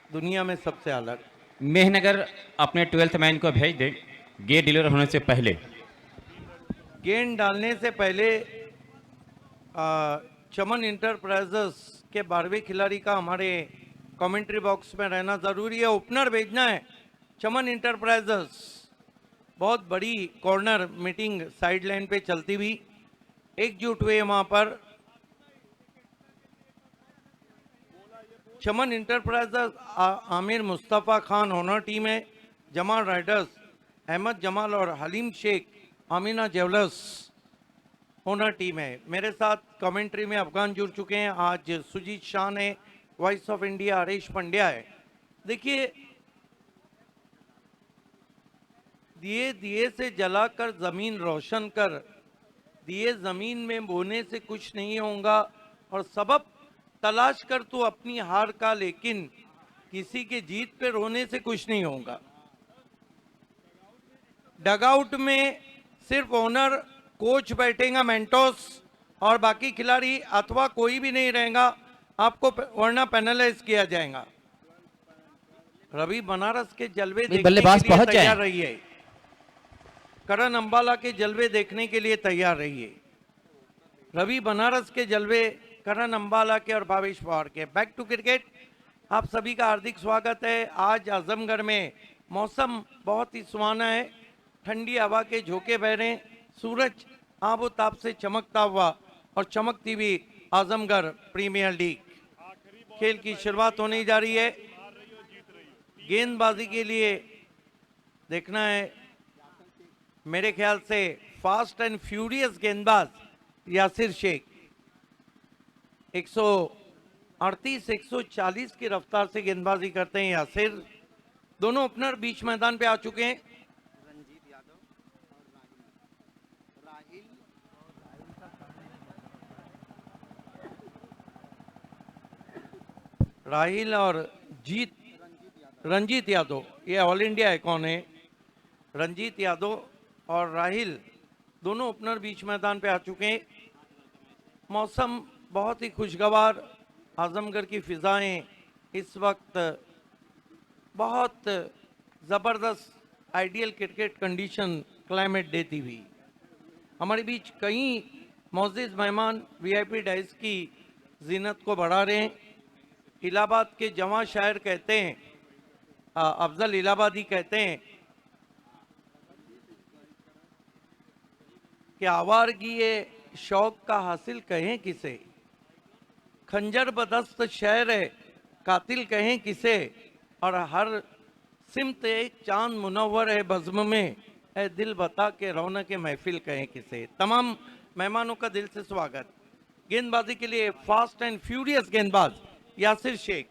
दुनिया में सबसे अलग। मेहनगर अपने 12th मैन को भेज दे गेट डिलीवर होने से पहले। गेंद डालने से पहले चमन इंटरप्राइजेस के 12वें खिलाड़ी का हमारे कमेंट्री बॉक्स में रहना जरूरी है। ओपनर भेजना है चमन इंटरप्राइजेस। बहुत बड़ी कॉर्नर मीटिंग साइड लाइन पे चलती हुई, एकजुट हुए वहां पर। Chaman Enterprises Aamir Mustafa Khan owner team है। जमाल राइडर्स अहमद जमाल और haleem Shaikh Aamina Jewellers owner team है। मेरे साथ कमेंट्री में अफगान जुड़ चुके हैं। आज सुजीत शाह ने, voice of India Harish Pandya है। देखिए, दिए दिए से जलाकर जमीन रोशन कर, दिए जमीन में बोने से कुछ नहीं होगा, और सबब तलाश कर तू अपनी हार का, लेकिन किसी के जीत पे रोने से कुछ नहीं होगा। डगआउट में सिर्फ ओनर कोच बैठेगा, मेंटोस, और बाकी खिलाड़ी अथवा कोई भी नहीं रहेगा आपको, वरना पेनलाइज किया जाएगा। रवि बनारस के जलवे देखने बल्लेबाज के लिए पहुंच तैयार जाएं। रहिए। करण अंबाला के जलवे देखने के लिए तैयार रहिए। रवि बनारस के जलवे, करण अंबाला के और भावेश पवार के। बैक टू क्रिकेट, आप सभी का हार्दिक स्वागत है। आज आजमगढ़ में मौसम बहुत ही सुहाना है। ठंडी हवा के झोंके बह रहे हैं, सूरज आबोताब से चमकता हुआ और चमकती हुई आजमगढ़ प्रीमियर लीग खेल की शुरुआत होने जा रही है। गेंदबाजी के लिए देखना है, मेरे ख्याल से फास्ट एंड फ्यूरियस गेंदबाज यासिर शेख 138 140 की रफ्तार से गेंदबाजी करते हैं यासिर। दोनों ओपनर बीच मैदान पे आ चुके हैं। राहिल और रंजीत यादव, ये ऑल इंडिया आइकॉन है। रंजीत यादव और राहिल दोनों ओपनर बीच मैदान पे आ चुके हैं। मौसम बहुत ही खुशगवार, आजमगढ़ की फिजाएं इस वक्त बहुत ज़बरदस्त आइडियल क्रिकेट कंडीशन क्लाइमेट देती हुई। हमारे बीच कई मौजूद मेहमान वीआईपी डाइस की जीनत को बढ़ा रहे हैं। इलाहाबाद के जवां शायर कहते हैं, अफजल इलाहाबादी कहते हैं कि आवारगी ये शौक का हासिल कहें किसे, खंजर बदस्त शहर है कातिल कहें किसे, और हर सिमत एक चांद मुनव्वर है बज़्म में, ए दिल बता के रौनक महफिल कहें किसे। तमाम मेहमानों का दिल से स्वागत। गेंदबाजी के लिए फास्ट एंड फ्यूरियस गेंदबाज यासिर शेख,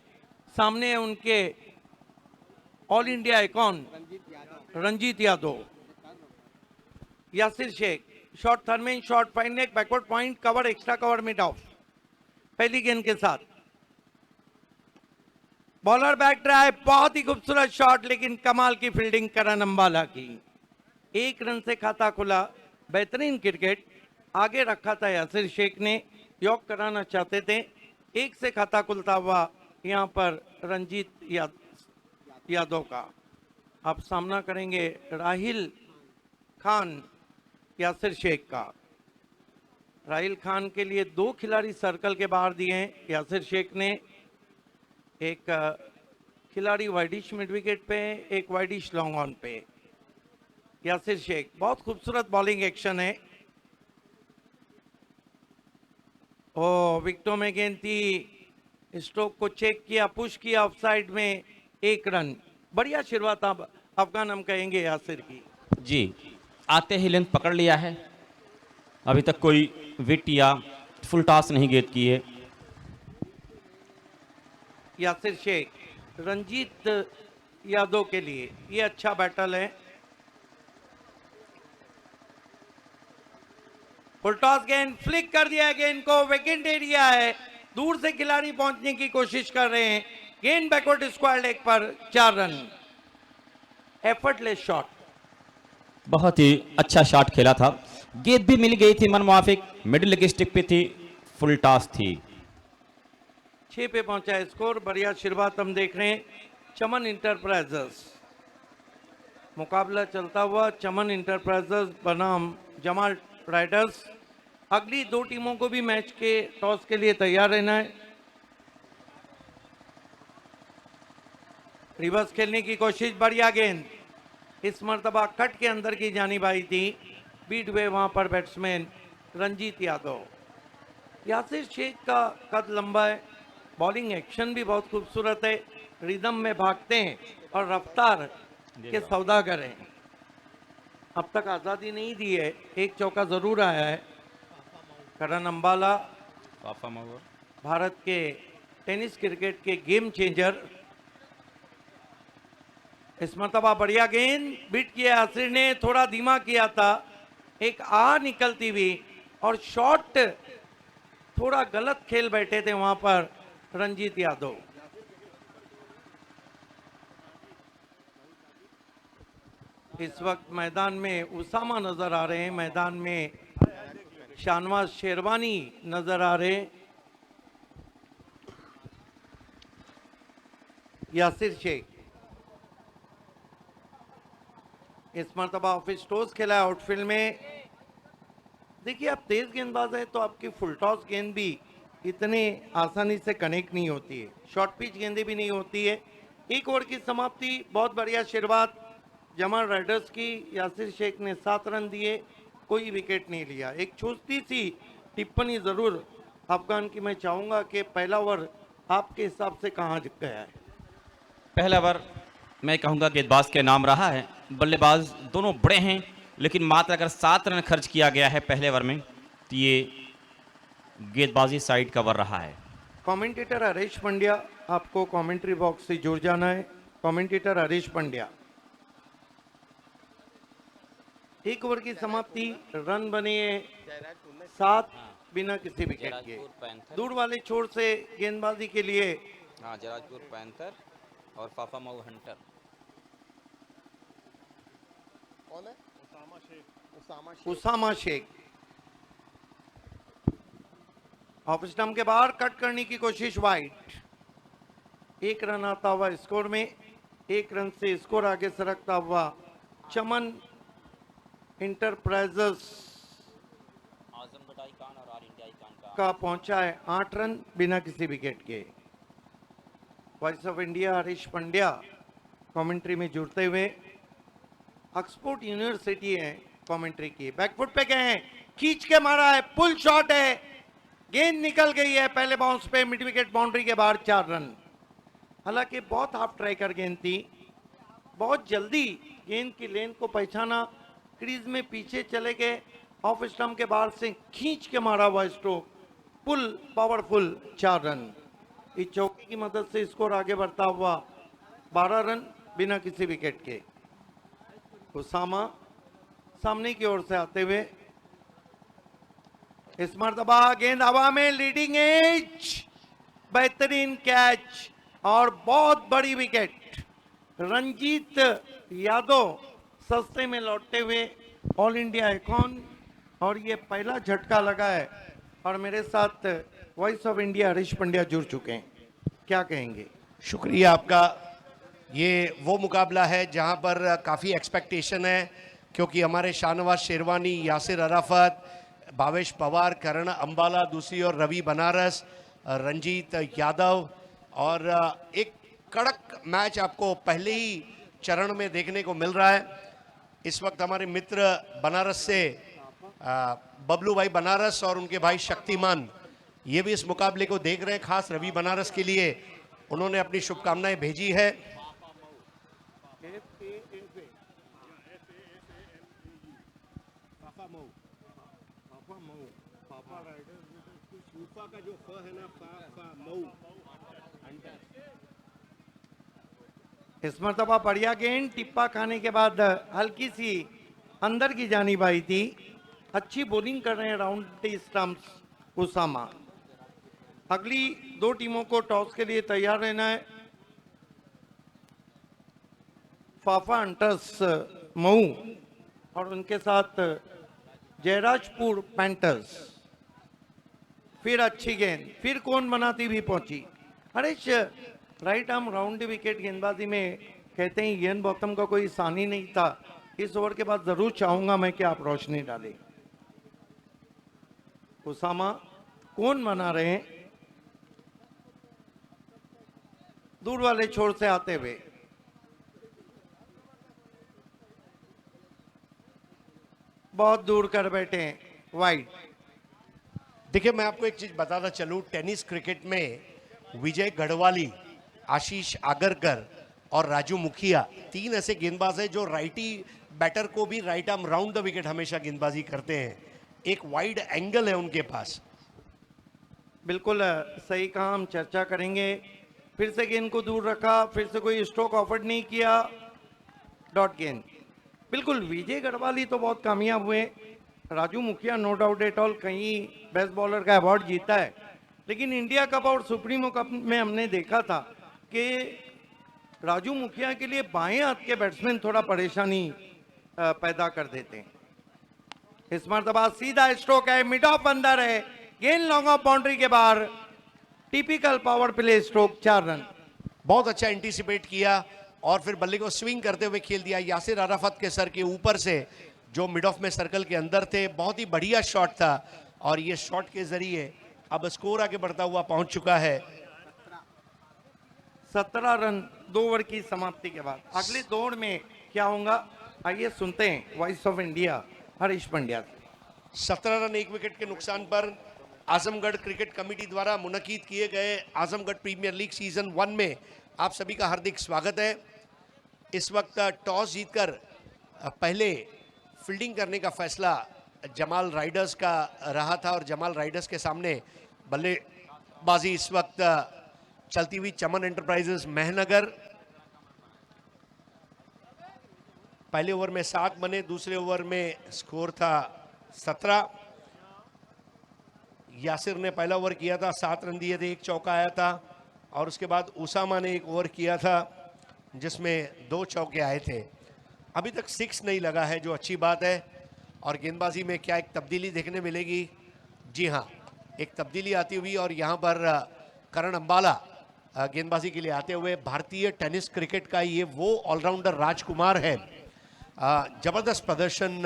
सामने है उनके all India icon Ranjeet Yadav. Yasir Shaikh, short third man, short fine neck, backward point, cover, extra cover, mid off. पहली गेंद के साथ बॉलर बैक ड्राइव, बहुत ही खूबसूरत शॉट, लेकिन कमाल की फील्डिंग करण अंबाला की। एक रन से खाता खुला, बेहतरीन क्रिकेट। आगे रखा था यासिर शेख ने, यॉक कराना चाहते थे। एक से खाता खुलता हुआ यहाँ पर रंजीत यादव का। अब सामना करेंगे राहिल खान यासिर शेख का। राहिल खान के लिए दो खिलाड़ी सर्कल के बाहर दिए हैं यासिर शेख ने। एक खिलाड़ी वाइडिश मिड विकेट पे, एक वाइडिश लॉन्ग ऑन पे। यासिर शेख, बहुत खूबसूरत बॉलिंग एक्शन है। ओ, विकेटों में गेंद थी, स्ट्रोक को चेक किया, पुश किया, ऑफसाइड में, एक रन। बढ़िया शुरुआत अब अफगान हम कहेंगे यासिर की। जी, आते ही लेंथ पकड़ लिया है। अभी तक कोई विट या फुल टॉस नहीं गेंद की है। यासिर शेख, रंजीत यादव के लिए ये अच्छा बैटल है। फुल टॉस गेंद, फ्लिक कर दिया गेंद को, विकेट एरिया है, दूर से खिलाड़ी पहुंचने की कोशिश कर रहे हैं। गेंद बैकवर्ड स्क्वायर लेग पर, 4 रन। एफर्टलेस शॉट, बहुत ही अच्छा शॉट खेला था। गेंद भी मिल गई थी मन मुआफिक, मिडिल लेग स्टिक पे थी, फुल टॉस थी। 6 पे पहुंचा है स्कोर। बढ़िया शुरुआत हम देख रहे हैं चमन इंटरप्राइजेस। मुकाबला चलता हुआ चमन इंटरप्राइजेस बनाम जमाल राइडर्स। अगली दो टीमों को भी मैच के टॉस के लिए तैयार रहना है। रिवर्स खेलने की कोशिश, बढ़िया गेंद। इस मर्तबा कट के अंदर की जानिब आई थी, बीट हुए वहां पर बैट्समैन रंजीत यादव। यासिर शेख का कद लंबा है, बॉलिंग एक्शन भी बहुत खूबसूरत है, रिदम में भागते हैं और रफ्तार के सौदागर हैं। अब तक आज़ादी नहीं दी है, एक चौका जरूर आया है। करण अंबाला फाफा मऊर भारत के टेनिस क्रिकेट के गेम चेंजर। इस मरतबा बढ़िया गेंद, बीट किया यासिर ने, थोड़ा धीमा किया था, एक निकलती हुई और शॉट थोड़ा गलत खेल बैठे थे वहां पर रंजीत यादव। इस वक्त मैदान में उसामा नजर आ रहे हैं, मैदान में शाहनवाज शेरवानी नजर आ रहे हैं। यासिर शेख इस मरतबा ऑफिस टॉस खेला है आउटफील्ड में। देखिए, आप तेज गेंदबाज है तो आपकी फुल टॉस गेंद भी इतने आसानी से कनेक्ट नहीं होती है, शॉर्ट पिच गेंदें भी नहीं होती है। एक ओवर की समाप्ति, बहुत बढ़िया शुरुआत जमाल राइडर्स की। यासिर शेख ने 7 रन दिए, कोई विकेट नहीं लिया। एक छोटी सी टिप्पणी जरूर अफगान की मैं चाहूंगा कि पहला ओवर आपके हिसाब से कहाँ गया है? पहला ओवर मैं कहूँगा गेंदबाज के नाम रहा है। बल्लेबाज दोनों बड़े हैं, लेकिन मात्र अगर 7 रन खर्च किया गया है पहले ओवर में, तो ये गेंदबाजी साइड का ओवर रहा है। कमेंटेटर हरीश पंड्या, आपको कमेंट्री बॉक्स से जुड़ जाना है। कमेंटेटर हरीश पंड्या। एक ओवर की समाप्ति, रन बने 7 बिना किसी विकेट के। दूर वाले छोर से गेंदबाजी के लिए हाँ, जराजपुर पैंथर और फाफा मऊ हंटर। कौन है? उसामा शेख। ऑफ स्टंप के बाहर कट करने की कोशिश, वाइड। 1 रन आता हुआ स्कोर में, 1 रन से स्कोर आगे सरकता हुआ चमन इंटरप्राइजेस का पहुंचा है 8 रन बिना किसी विकेट के। Voice of India Harish Pandya commentary में जुड़ते हुए। ऑक्सफोर्ड यूनिवर्सिटी है कमेंट्री की। बैकफुट पे गए हैं, खींच के मारा है, पुल शॉट है, गेंद निकल गई है पहले बाउंस पे, मिड विकेट बाउंड्री के बाहर, 4 रन। हालांकि बहुत हाफ ट्राइकर गेंद थी, बहुत जल्दी गेंद की लेन को पहचाना, क्रीज में पीछे चले गए, ऑफ स्टंप के बाहर से खींच के मारा हुआ स्ट्रोक, पुल पावरफुल, 4 रन। इस चौके की मदद से स्कोर आगे बढ़ता हुआ 12 रन बिना किसी विकेट के। उसामा सामने की ओर से आते हुए, इस मरतबा गेंद हवा में, लीडिंग एज, बेहतरीन कैच और बहुत बड़ी विकेट। रंजीत यादव सस्ते में लौटते हुए ऑल इंडिया आइकॉन, और ये पहला झटका लगा है। और मेरे साथ voice of India Harish Pandya जुड़ चुके हैं, क्या कहेंगे? शुक्रिया आपका। ये वो मुकाबला है जहां पर काफ़ी एक्सपेक्टेशन है, क्योंकि हमारे शाहनवाज शेरवानी, यासिर अराफत, भावेश पवार, करण अंबाला दूसरी और रवि बनारस, रंजीत यादव, और एक कड़क मैच आपको पहले ही चरण में देखने को मिल रहा है। इस वक्त हमारे मित्र बनारस से बबलू भाई बनारस और उनके भाई शक्तिमान, ये भी इस मुकाबले को देख रहे हैं। खास रवि बनारस के लिए उन्होंने अपनी शुभकामनाएं भेजी है। इस मरतबा बढ़िया गेंद, टिप्पा खाने के बाद हल्की सी अंदर की जानिब आई थी। अच्छी बॉलिंग कर रहे हैं राउंड टी स्टंप्स उसामा। अगली दो टीमों को टॉस के लिए तैयार रहना है। फाफा हंटर्स मऊ और उनके साथ जयराजपुर पैंटर्स। फिर अच्छी गेंद, फिर कौन बनाती हुई पहुंची, Harish, right arm round wicket गेंदबाजी में कहते हैं इयन बॉथम का कोई सानी नहीं था। इस ओवर के बाद जरूर चाहूंगा मैं कि आप रोशनी डालें। उसामा कौन मना रहे हैं दूर वाले छोर से आते हुए। बहुत दूर कर बैठे हैं, वाइड। देखिए, मैं आपको एक चीज बताता चलूं, टेनिस क्रिकेट में विजय गढ़वाली, आशीष आगरकर और राजू मुखिया 3 ऐसे गेंदबाज हैं जो राइटी बैटर को भी right arm round the wicket हमेशा गेंदबाजी करते हैं। एक वाइड एंगल है उनके पास। बिल्कुल सही कहा, हम चर्चा करेंगे। फिर से गेंद को दूर रखा, फिर से कोई स्ट्रोक ऑफर्ड नहीं किया, डॉट गेंद। बिल्कुल विजय गढ़वाली तो बहुत कामयाब हुए। राजू मुखिया नो डाउट एट ऑल कहीं बेस्ट बॉलर का अवार्ड जीता है, लेकिन इंडिया कप और सुप्रीमो कप में हमने देखा था कि राजू मुखिया के लिए बाएं हाथ के बैट्समैन थोड़ा परेशानी पैदा कर देते हैं। इस मरतबा सीधा स्ट्रोक है, मिड ऑफ अंदर है, गेंद लॉन्ग ऑफ बाउंड्री के बाहर। Typical power play stroke, 4 run. बहुत अच्छा एंटीसिपेट किया और फिर बल्ले को स्विंग करते हुए खेल दिया यासिर अराफत के सर के ऊपर से, जो मिड ऑफ में सर्कल के अंदर थे। बहुत ही बढ़िया शॉट था और ये शॉट के जरिए अब स्कोर आगे बढ़ता हुआ पहुंच चुका है। 17 रन 2 ओवर की समाप्ति के बाद। अगले दौर में क्या होगा, आइए सुनते हैं voice of India Harish Pandya से। 17 रन 1 विकेट के नुकसान पर आजमगढ़ क्रिकेट कमेटी द्वारा मुनकीद किए गए आजमगढ़ प्रीमियर लीग सीजन 1 में आप सभी का हार्दिक स्वागत है। इस वक्त टॉस जीतकर पहले फील्डिंग करने का फैसला जमाल राइडर्स का रहा था और जमाल राइडर्स के सामने बल्लेबाजी इस वक्त चलती हुई चमन एंटरप्राइजेस महनगर। पहले ओवर में 7 बने, दूसरे ओवर में स्कोर था 17। यासिर ने पहला ओवर किया था, 7 रन दिए थे, 1 चौका आया था और उसके बाद उसामा ने 1 ओवर किया था जिसमें 2 चौके आए थे। अभी तक 6 नहीं लगा है, जो अच्छी बात है। और गेंदबाजी में क्या एक तब्दीली देखने मिलेगी? जी हाँ, एक तब्दीली आती हुई और यहाँ पर करण अंबाला गेंदबाजी के लिए आते हुए। भारतीय टेनिस क्रिकेट का ये वो ऑलराउंडर राजकुमार है। जबरदस्त प्रदर्शन,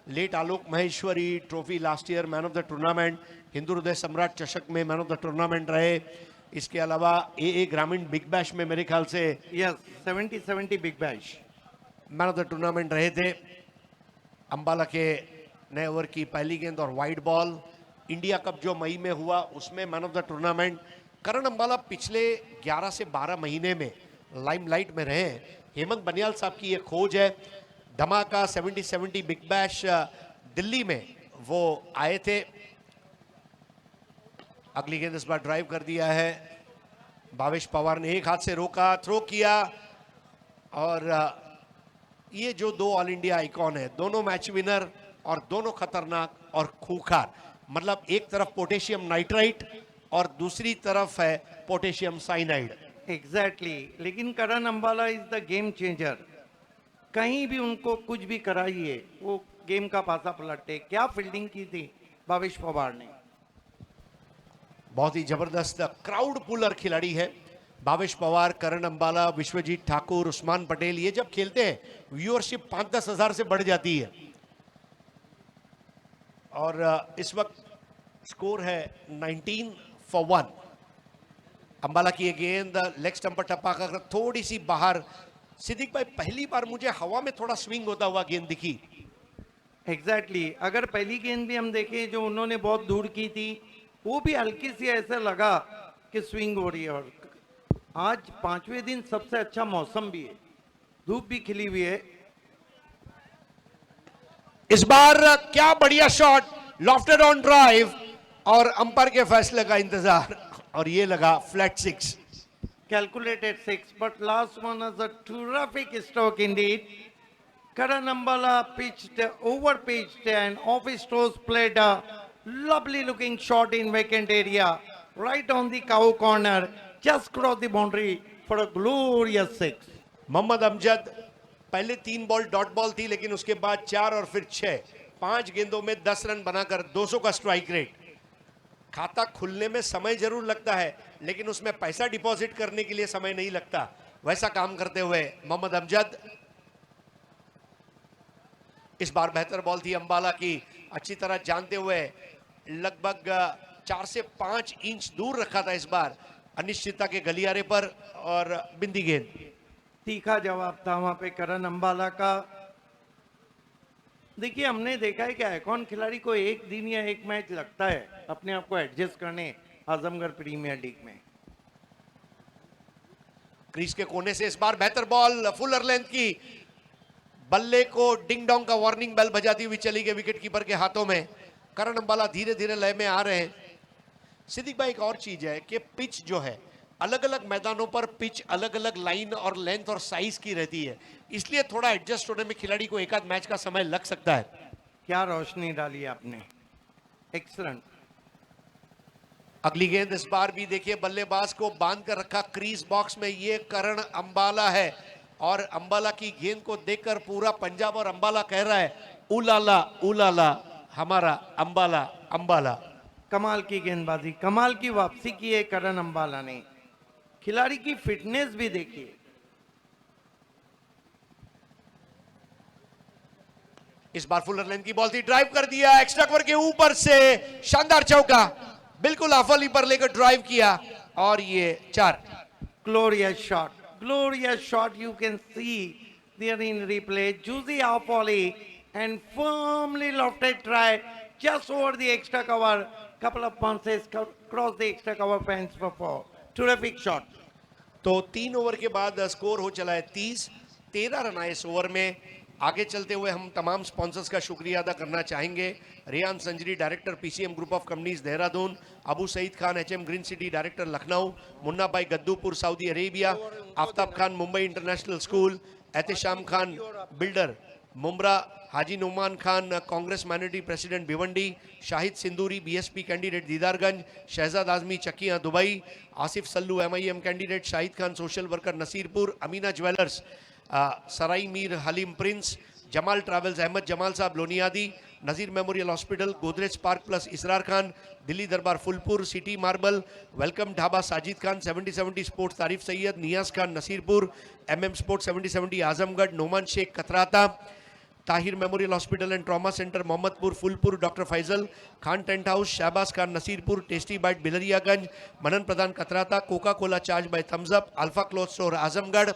late Alok Maheshwari trophy last year man of the tournament, Hindu Hriday Samrat चषक में मैन ऑफ द टूर्नामेंट रहे। इसके अलावा ए ग्रामीण बिग बैश में मेरे ख्याल से yes 70 big bash man of the tournament रहे थे। अंबाला के नए ओवर की पहली गेंद और वाइड बॉल। इंडिया कप जो मई में हुआ उसमें मैन ऑफ द टूर्नामेंट। करण अंबाला पिछले 11 से 12 महीने में लाइमलाइट में रहे। हेमंत बनियाल साहब की ये खोज है। धमाका 70 बिग बैश दिल्ली में वो आए थे। अगली गेंद इस बार ड्राइव कर दिया है। भावेश पवार ने एक हाथ से रोका, थ्रो किया और ये जो 2 ऑल इंडिया आइकॉन है, दोनों मैच विनर और दोनों खतरनाक और खूंखार। मतलब एक तरफ पोटेशियम नाइट्राइट और दूसरी तरफ है पोटेशियम साइनाइड। एग्जैक्टली लेकिन Karan Ambala is the game changer. कहीं भी उनको कुछ भी कराइए वो गेम का पासा पलटे। क्या फील्डिंग की थी भावेश पवार ने। बहुत ही जबरदस्त क्राउड पुलर खिलाड़ी है भावेश पवार, करण अंबाला, विश्वजीत ठाकुर, उस्मान पटेल। ये जब खेलते हैं व्यूअरशिप 5-10 हजार से बढ़ जाती है। और इस वक्त स्कोर है 19 for 1। अंबाला की ये गेंद लेग स्टंप पर टप्पा कर थोड़ी सी बाहर। सिद्दीक भाई, पहली बार मुझे हवा में थोड़ा स्विंग होता हुआ गेंद दिखी। एग्जैक्टली अगर पहली गेंद भी हम देखें जो उन्होंने बहुत दूर की थी, वो भी हल्की सी ऐसा लगा कि स्विंग हो रही है। और आज 5वें दिन सबसे अच्छा मौसम भी है, धूप भी खिली हुई है। इस बार क्या बढ़िया शॉट, लॉफ्टेड ऑन ड्राइव और अंपायर के फैसले का इंतजार और ये लगा flat 6। Calculated 6, but last one was a terrific stroke indeed. Karan Ambala pitched, over-pitched and off his toes played a lovely looking shot in vacant area, right on the cow corner, just crossed the boundary for a glorious 6. Mohammad Amjad, पहले 3 ball dot ball थी, लेकिन उसके बाद 4 और फिर 6, 5 गेंदों में 10 run बनाकर 200 का स्ट्राइक रेट। खाता खुलने में समय जरूर लगता है, लेकिन उसमें पैसा डिपॉजिट करने के लिए समय नहीं लगता। वैसा काम करते हुए मोहम्मद अमजद। इस बार बेहतर बॉल थी अंबाला की, अच्छी तरह जानते हुए लगभग 4 से 5 इंच दूर रखा था इस बार अनिश्चितता के गलियारे पर, और बिंदी गेंद। तीखा जवाब था वहां पे करण अंबाला का। देखिए, हमने देखा है कि आइकॉन खिलाड़ी को एक दिन या एक मैच लगता है अपने आप को एडजस्ट करने आजमगढ़ प्रीमियर लीग में। क्रीज के कोने से इस बार बेहतर बॉल फुलर लेंथ की, बल्ले को डिंग डोंग का वार्निंग बेल बजाती हुई चली गई विकेट कीपर के हाथों में। करण अंबाला धीरे धीरे लय में आ रहे हैं। सिद्दीक भाई, एक और चीज है कि पिच जो है, अलग अलग मैदानों पर पिच अलग अलग लाइन और लेंथ और साइज की रहती है, इसलिए थोड़ा एडजस्ट होने में खिलाड़ी को एक आध मैच का समय लग सकता है। क्या रोशनी डाली आपने, एक्सीलेंट। अगली गेंद इस बार भी देखिए बल्लेबाज को बांध कर रखा क्रीज बॉक्स में, ये करण अंबाला है, और अंबाला की गेंद को देखकर पूरा पंजाब और अंबाला कह रहा है उलाला उलाला हमारा अंबाला अंबाला। कमाल की गेंदबाजी, कमाल की वापसी की है करण अंबाला ने। खिलाड़ी की फिटनेस भी देखिए। इस बार फुलर लेंथ की बॉल थी, ड्राइव कर दिया एक्स्ट्रा कवर के ऊपर से, शानदार चौका, बिल्कुल आफली पर लेकर ड्राइव किया, और ये 4। Glorious shot, glorious shot. You can see there in replay. Juicy off volley and firmly lofted try just over the extra cover. Couple of bounces cross the extra cover fence for 4. Terrific shot. तो 3 over के बाद score हो चला है 30, 13 run आए इस over में। आगे चलते हुए हम तमाम स्पॉन्सर्स का शुक्रिया अदा करना चाहेंगे। Riyan Sanjari, director PCM Group of companies Dehradun, Abu Saeed Khan HM Green city director Lucknow, Munna भाई Gaddupur Saudi Arabia, Aftab Khan Mumbai international school, Ehtesham Khan builder Mumra, Haji Numan Khan Congress minority president Bhiwandi, Shahid Sinduri BSP candidate Didarganj, Shahzad Azmi Chakia Dubai, Asif Sallu MIM candidate, Shahid Khan social worker Nasirpur, Amina jewellers Sarai Mir haleem Prince, Jamal travels Ahmad Jamal साहब लोनियादी, Nazir Memorial Hospital, Godrej Park Plus Israr Khan, Delhi Darbar Phulpur, City Marble, Welcome Dhaba Sajid Khan, 7070 Sports Tarif Syed, Niyaz Khan Nasirpur, MM Sports 7070 Azamgarh, Noman Sheikh Katrata, Tahir memorial hospital and trauma centre Mohammadpur Phulpur, doctor Faizal Khan tent House, Shahbaz Khan Nasirpur, tasty bite Bilariyaganj, Manan Pradhan Katrata, Coca Cola charge by Thums Up, Alpha Cloth Store Azamgarh.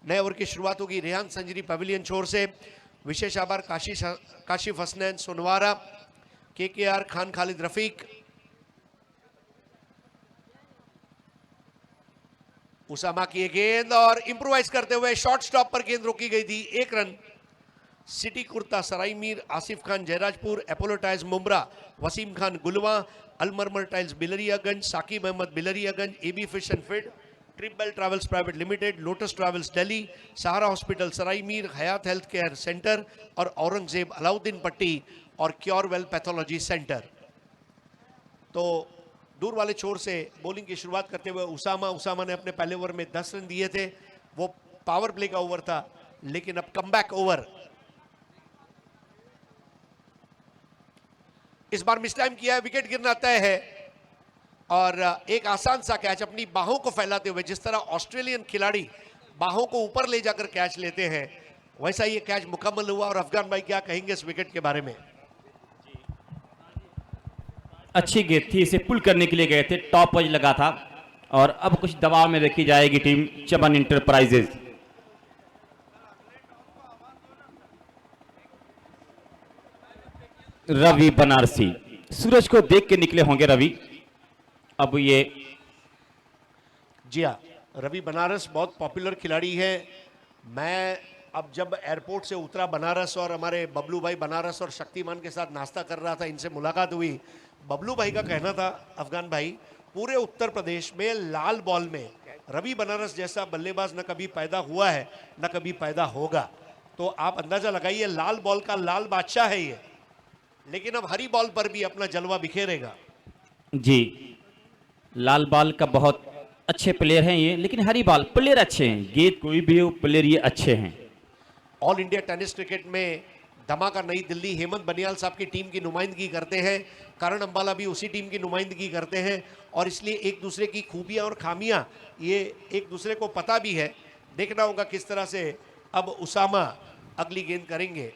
नए over की शुरुआत होगी रेहान संजरी pavilion छोर से। विशेष आभार Kashif Hasnain सोनवारा, KKR Khan Khalid Rafiq, Usama की गेंद और इंप्रोवाइज करते हुए शॉर्ट स्टॉप पर गेंद रोकी गई थी, 1 run. City kurta Sarai Mir, Asif Khan Jairajpur, Apollo Tiles Mumra, Wasim Khan Gulwa, Almarmar tiles Bilariyaganj, Saqib Ahmad Bilariyaganj, AB Fish and Feed, Triple Travels private limited, lotus travels Delhi, Sahara hospital Sarai Mir, Hayat health care Centre और औरंगजेब अलाउद्दीन पट्टी और क्योरवेल पैथोलॉजी सेंटर। तो दूर वाले छोर से बॉलिंग की शुरुआत करते हुए उसामा ने अपने पहले ओवर में 10 रन दिए थे, वो पावर प्ले का ओवर था, लेकिन अब कमबैक ओवर। इस बार मिस टाइम किया है, विकेट गिरना तय है, और एक आसान सा कैच अपनी बाहों को फैलाते हुए, जिस तरह ऑस्ट्रेलियन खिलाड़ी बाहों को ऊपर ले जाकर कैच लेते हैं, वैसा ये कैच मुकम्मल हुआ। और अफगान भाई क्या कहेंगे इस विकेट के बारे में? अच्छी गेंद थी, इसे पुल करने के लिए गए थे, टॉप एज लगा था, और अब कुछ दबाव में देखी जाएगी टीम चमन इंटरप्राइजेज। रवि बनारसी सूरज को देख के निकले होंगे रवि। अब ये जी हाँ, रवि बनारस बहुत पॉपुलर खिलाड़ी है। मैं अब जब एयरपोर्ट से उतरा बनारस और हमारे बबलू भाई बनारस और शक्तिमान के साथ नाश्ता कर रहा था, इनसे मुलाकात हुई। बबलू भाई का कहना था, अफगान भाई, पूरे उत्तर प्रदेश में लाल बॉल में रवि बनारस जैसा बल्लेबाज न कभी पैदा हुआ है न कभी पैदा होगा। तो आप अंदाजा लगाइए, लाल बॉल का लाल बादशाह है ये, लेकिन अब हरी बॉल पर भी अपना जलवा बिखेरेगा। जी, लाल बॉल का बहुत अच्छे प्लेयर हैं ये, लेकिन हरी बॉल प्लेयर अच्छे हैं, गेंद कोई भी हो प्लेयर ये अच्छे हैं। ऑल इंडिया टेनिस क्रिकेट में धमाका नई दिल्ली हेमंत बनियाल साहब की टीम की नुमाइंदगी करते हैं, करण अंबाला भी उसी टीम की नुमाइंदगी करते हैं और इसलिए एक दूसरे की खूबियां और खामियां ये एक दूसरे को पता भी है। देखना होगा किस तरह से अब उसामा अगली गेंद करेंगे।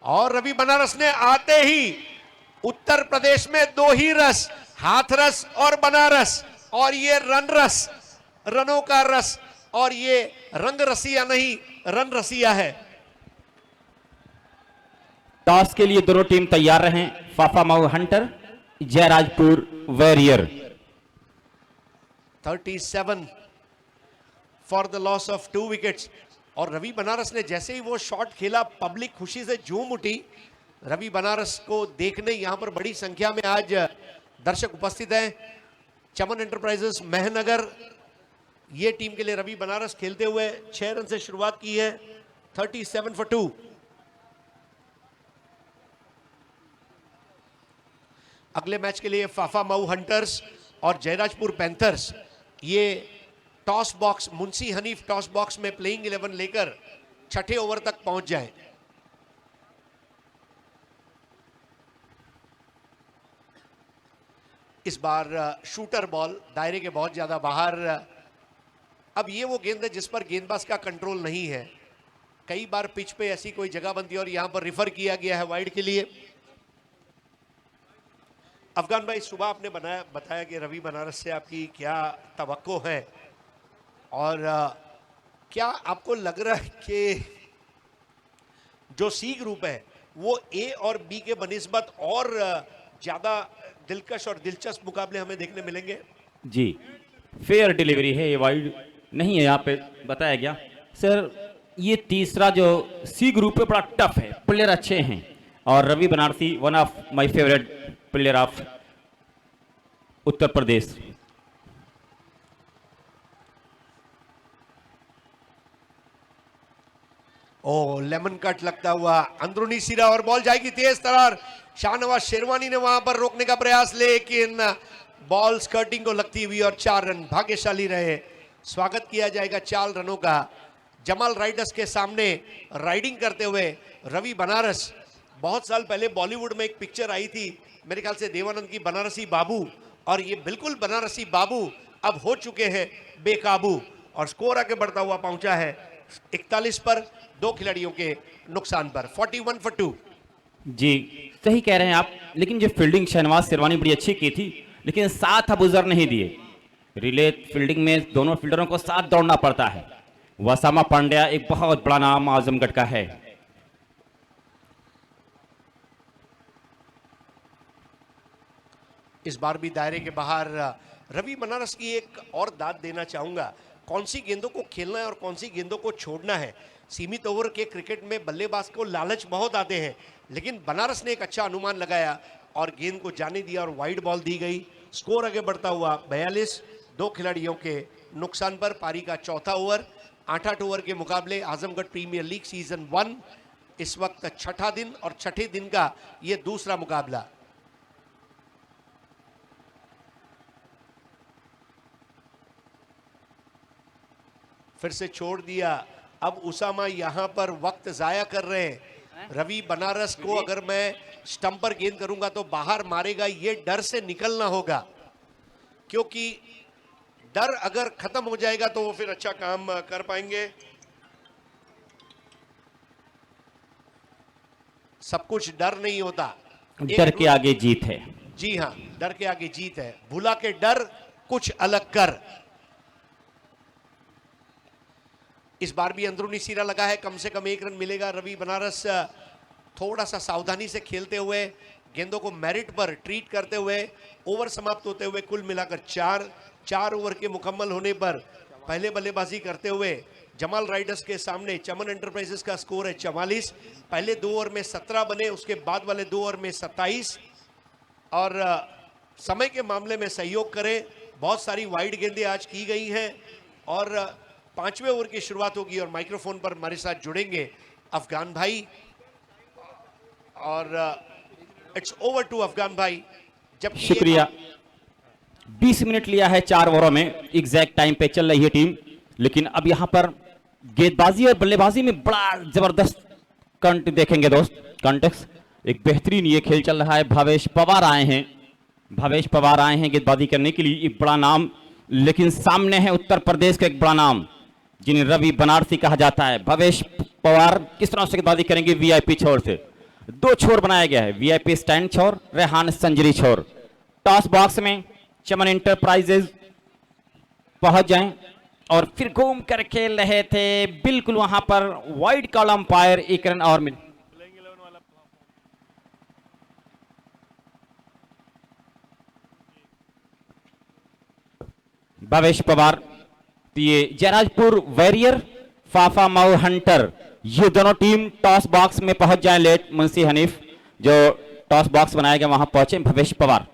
और रवि बनारस ने आते ही उत्तर प्रदेश में दो ही रस, हाथरस और बनारस, और ये रन रस, रनों का रस, और ये रंग रसिया नहीं रन रसिया है। टॉस के लिए दोनों टीम तैयार रहें। Phaphamau Hunter, Jairajpur Warrior. 37 for the loss of 2 wickets. और रवि बनारस ने जैसे ही वो शॉट खेला, पब्लिक खुशी से झूम उठी। रवि बनारस को देखने यहां पर बड़ी संख्या में आज दर्शक उपस्थित हैं। चमन एंटरप्राइजेस मेहनगर, ये टीम के लिए रवि बनारस खेलते हुए 6 रन से शुरुआत की है। 37 फॉर 2। अगले मैच के लिए फाफा माऊ हंटर्स और जयराजपुर पैंथर्स ये toss box, Munshi Hanif toss box में प्लेइंग 11 लेकर छठे ओवर तक पहुंच जाएं। इस बार शूटर बॉल दायरे के बहुत ज्यादा बाहर। अब ये वो गेंद है जिस पर गेंदबाज का कंट्रोल नहीं है। कई बार पिच पे ऐसी कोई जगह बनती है और यहां पर रिफर किया गया है वाइड के लिए। अफगान भाई, सुबह आपने बताया कि रवि बनारस से आपकी क्या तवक्को है, और क्या आपको लग रहा है कि जो सी ग्रुप है वो ए और बी के बनिस्बत और ज्यादा दिलकश और दिलचस्प मुकाबले हमें देखने मिलेंगे? जी, फेयर डिलीवरी है, ये वाइड नहीं है यहाँ पे बताया गया। सर, ये तीसरा जो सी ग्रुप है बड़ा टफ है, प्लेयर अच्छे हैं, और Ravi Banarasi one of my favourite player of Uttar Pradesh. ओ, लेमन कट लगता हुआ अंदरूनी सिरा और बॉल जाएगी तेज तरार। शाहनवाज शेरवानी ने वहां पर रोकने का प्रयास, लेकिन बॉल स्कर्टिंग को लगती हुई और 4 रन भाग्यशाली रहे। स्वागत किया जाएगा 4 रनों का। जमाल राइडर्स के सामने राइडिंग करते हुए रवि बनारस। बहुत साल पहले बॉलीवुड में एक पिक्चर आई थी, मेरे ख्याल से देवानंद की, बनारसी बाबू, और ये बिल्कुल बनारसी बाबू अब हो चुके हैं बेकाबू, और स्कोर आगे बढ़ता हुआ पहुंचा है 41 पर, 2 खिलाड़ियों के नुकसान पर। 41 फॉर 2। जी, सही कह रहे हैं आप, लेकिन जो फील्डिंग शहनवाज शेरवानी बड़ी अच्छी की थी, लेकिन साथ अब गुजर नहीं दिए। रिले फील्डिंग में दोनों फील्डरों को साथ दौड़ना पड़ता है। वसामा पांड्या एक बहुत बड़ा नाम आजमगढ़ का है। इस बार भी दायरे के बाहर। रवि बनारस की एक और दाद देना चाहूंगा, कौन सी गेंदों को खेलना है और कौन सी गेंदों को छोड़ना है। सीमित ओवर के क्रिकेट में बल्लेबाज को लालच बहुत आते हैं, लेकिन बनारस ने एक अच्छा अनुमान लगाया और गेंद को जाने दिया और वाइड बॉल दी गई। स्कोर आगे बढ़ता हुआ 42, 2 खिलाड़ियों के नुकसान पर। पारी का चौथा ओवर। 8-8 ओवर के मुकाबले आजमगढ़ प्रीमियर लीग सीजन 1 इस वक्त छठा दिन, और छठे दिन का ये दूसरा मुकाबला। फिर से छोड़ दिया। अब उसामा यहां पर वक्त जाया कर रहे हैं। रवि बनारस को अगर मैं स्टंप पर गेंद करूंगा तो बाहर मारेगा, ये डर से निकलना होगा, क्योंकि डर अगर खत्म हो जाएगा तो वो फिर अच्छा काम कर पाएंगे। सब कुछ डर नहीं होता, डर के आगे जीत है। जी हां, डर के आगे जीत है। भुला के डर, कुछ अलग कर। इस बार भी अंदरूनी सिरा लगा है, कम से कम 1 रन मिलेगा। रवि बनारस थोड़ा सा सावधानी से खेलते हुए, गेंदों को मेरिट पर ट्रीट करते हुए, ओवर समाप्त होते हुए कुल मिलाकर 4 ओवर के मुकम्मल होने पर पहले बल्लेबाजी करते हुए जमाल राइडर्स के सामने चमन एंटरप्राइजेस का स्कोर है 44। पहले 2 ओवर में 17 बने, उसके बाद वाले 2 ओवर में 27। और समय के मामले में सहयोग करें, बहुत सारी वाइड गेंदें आज की गई हैं, और 5वें ओवर की शुरुआत होगी और माइक्रोफोन पर हमारे साथ जुड़ेंगे अफगान भाई। और इट्स ओवर टू अफगान भाई। जब शुक्रिया। 20 मिनट लिया है 4 ओवरों में, एग्जैक्ट टाइम पे चल रही है टीम, लेकिन अब यहां पर गेंदबाजी और बल्लेबाजी में बड़ा जबरदस्त कंट देखेंगे दोस्त। कॉन्टेक्स्ट एक बेहतरीन ये खेल चल रहा है। भावेश पवार आए हैं, भावेश पवार आए हैं गेंदबाजी करने के लिए। एक बड़ा नाम, लेकिन सामने है उत्तर प्रदेश का एक बड़ा नाम जिन्हें रवि बनारसी कहा जाता है। भावेश पवार किस तरह से गेंदबाजी करेंगे? वीआईपी छोर से दो छोर बनाया गया है, वीआईपी स्टैंड छोर, रेहान संजरी छोर। टॉस बॉक्स में चमन इंटरप्राइजेज पहुंच जाएं और फिर घूम कर खेल रहे थे बिल्कुल वहां पर वाइड कॉल अंपायर एक रन और मिल। भावेश पवार, तो ये जयराजपुर वॉरियर, फाफा माउ हंटर, ये दोनों टीम टॉस बॉक्स में पहुंच जाए। लेट मुंशी हनीफ जो टॉस बॉक्स बनाया गया वहां पहुंचे। भावेश पवार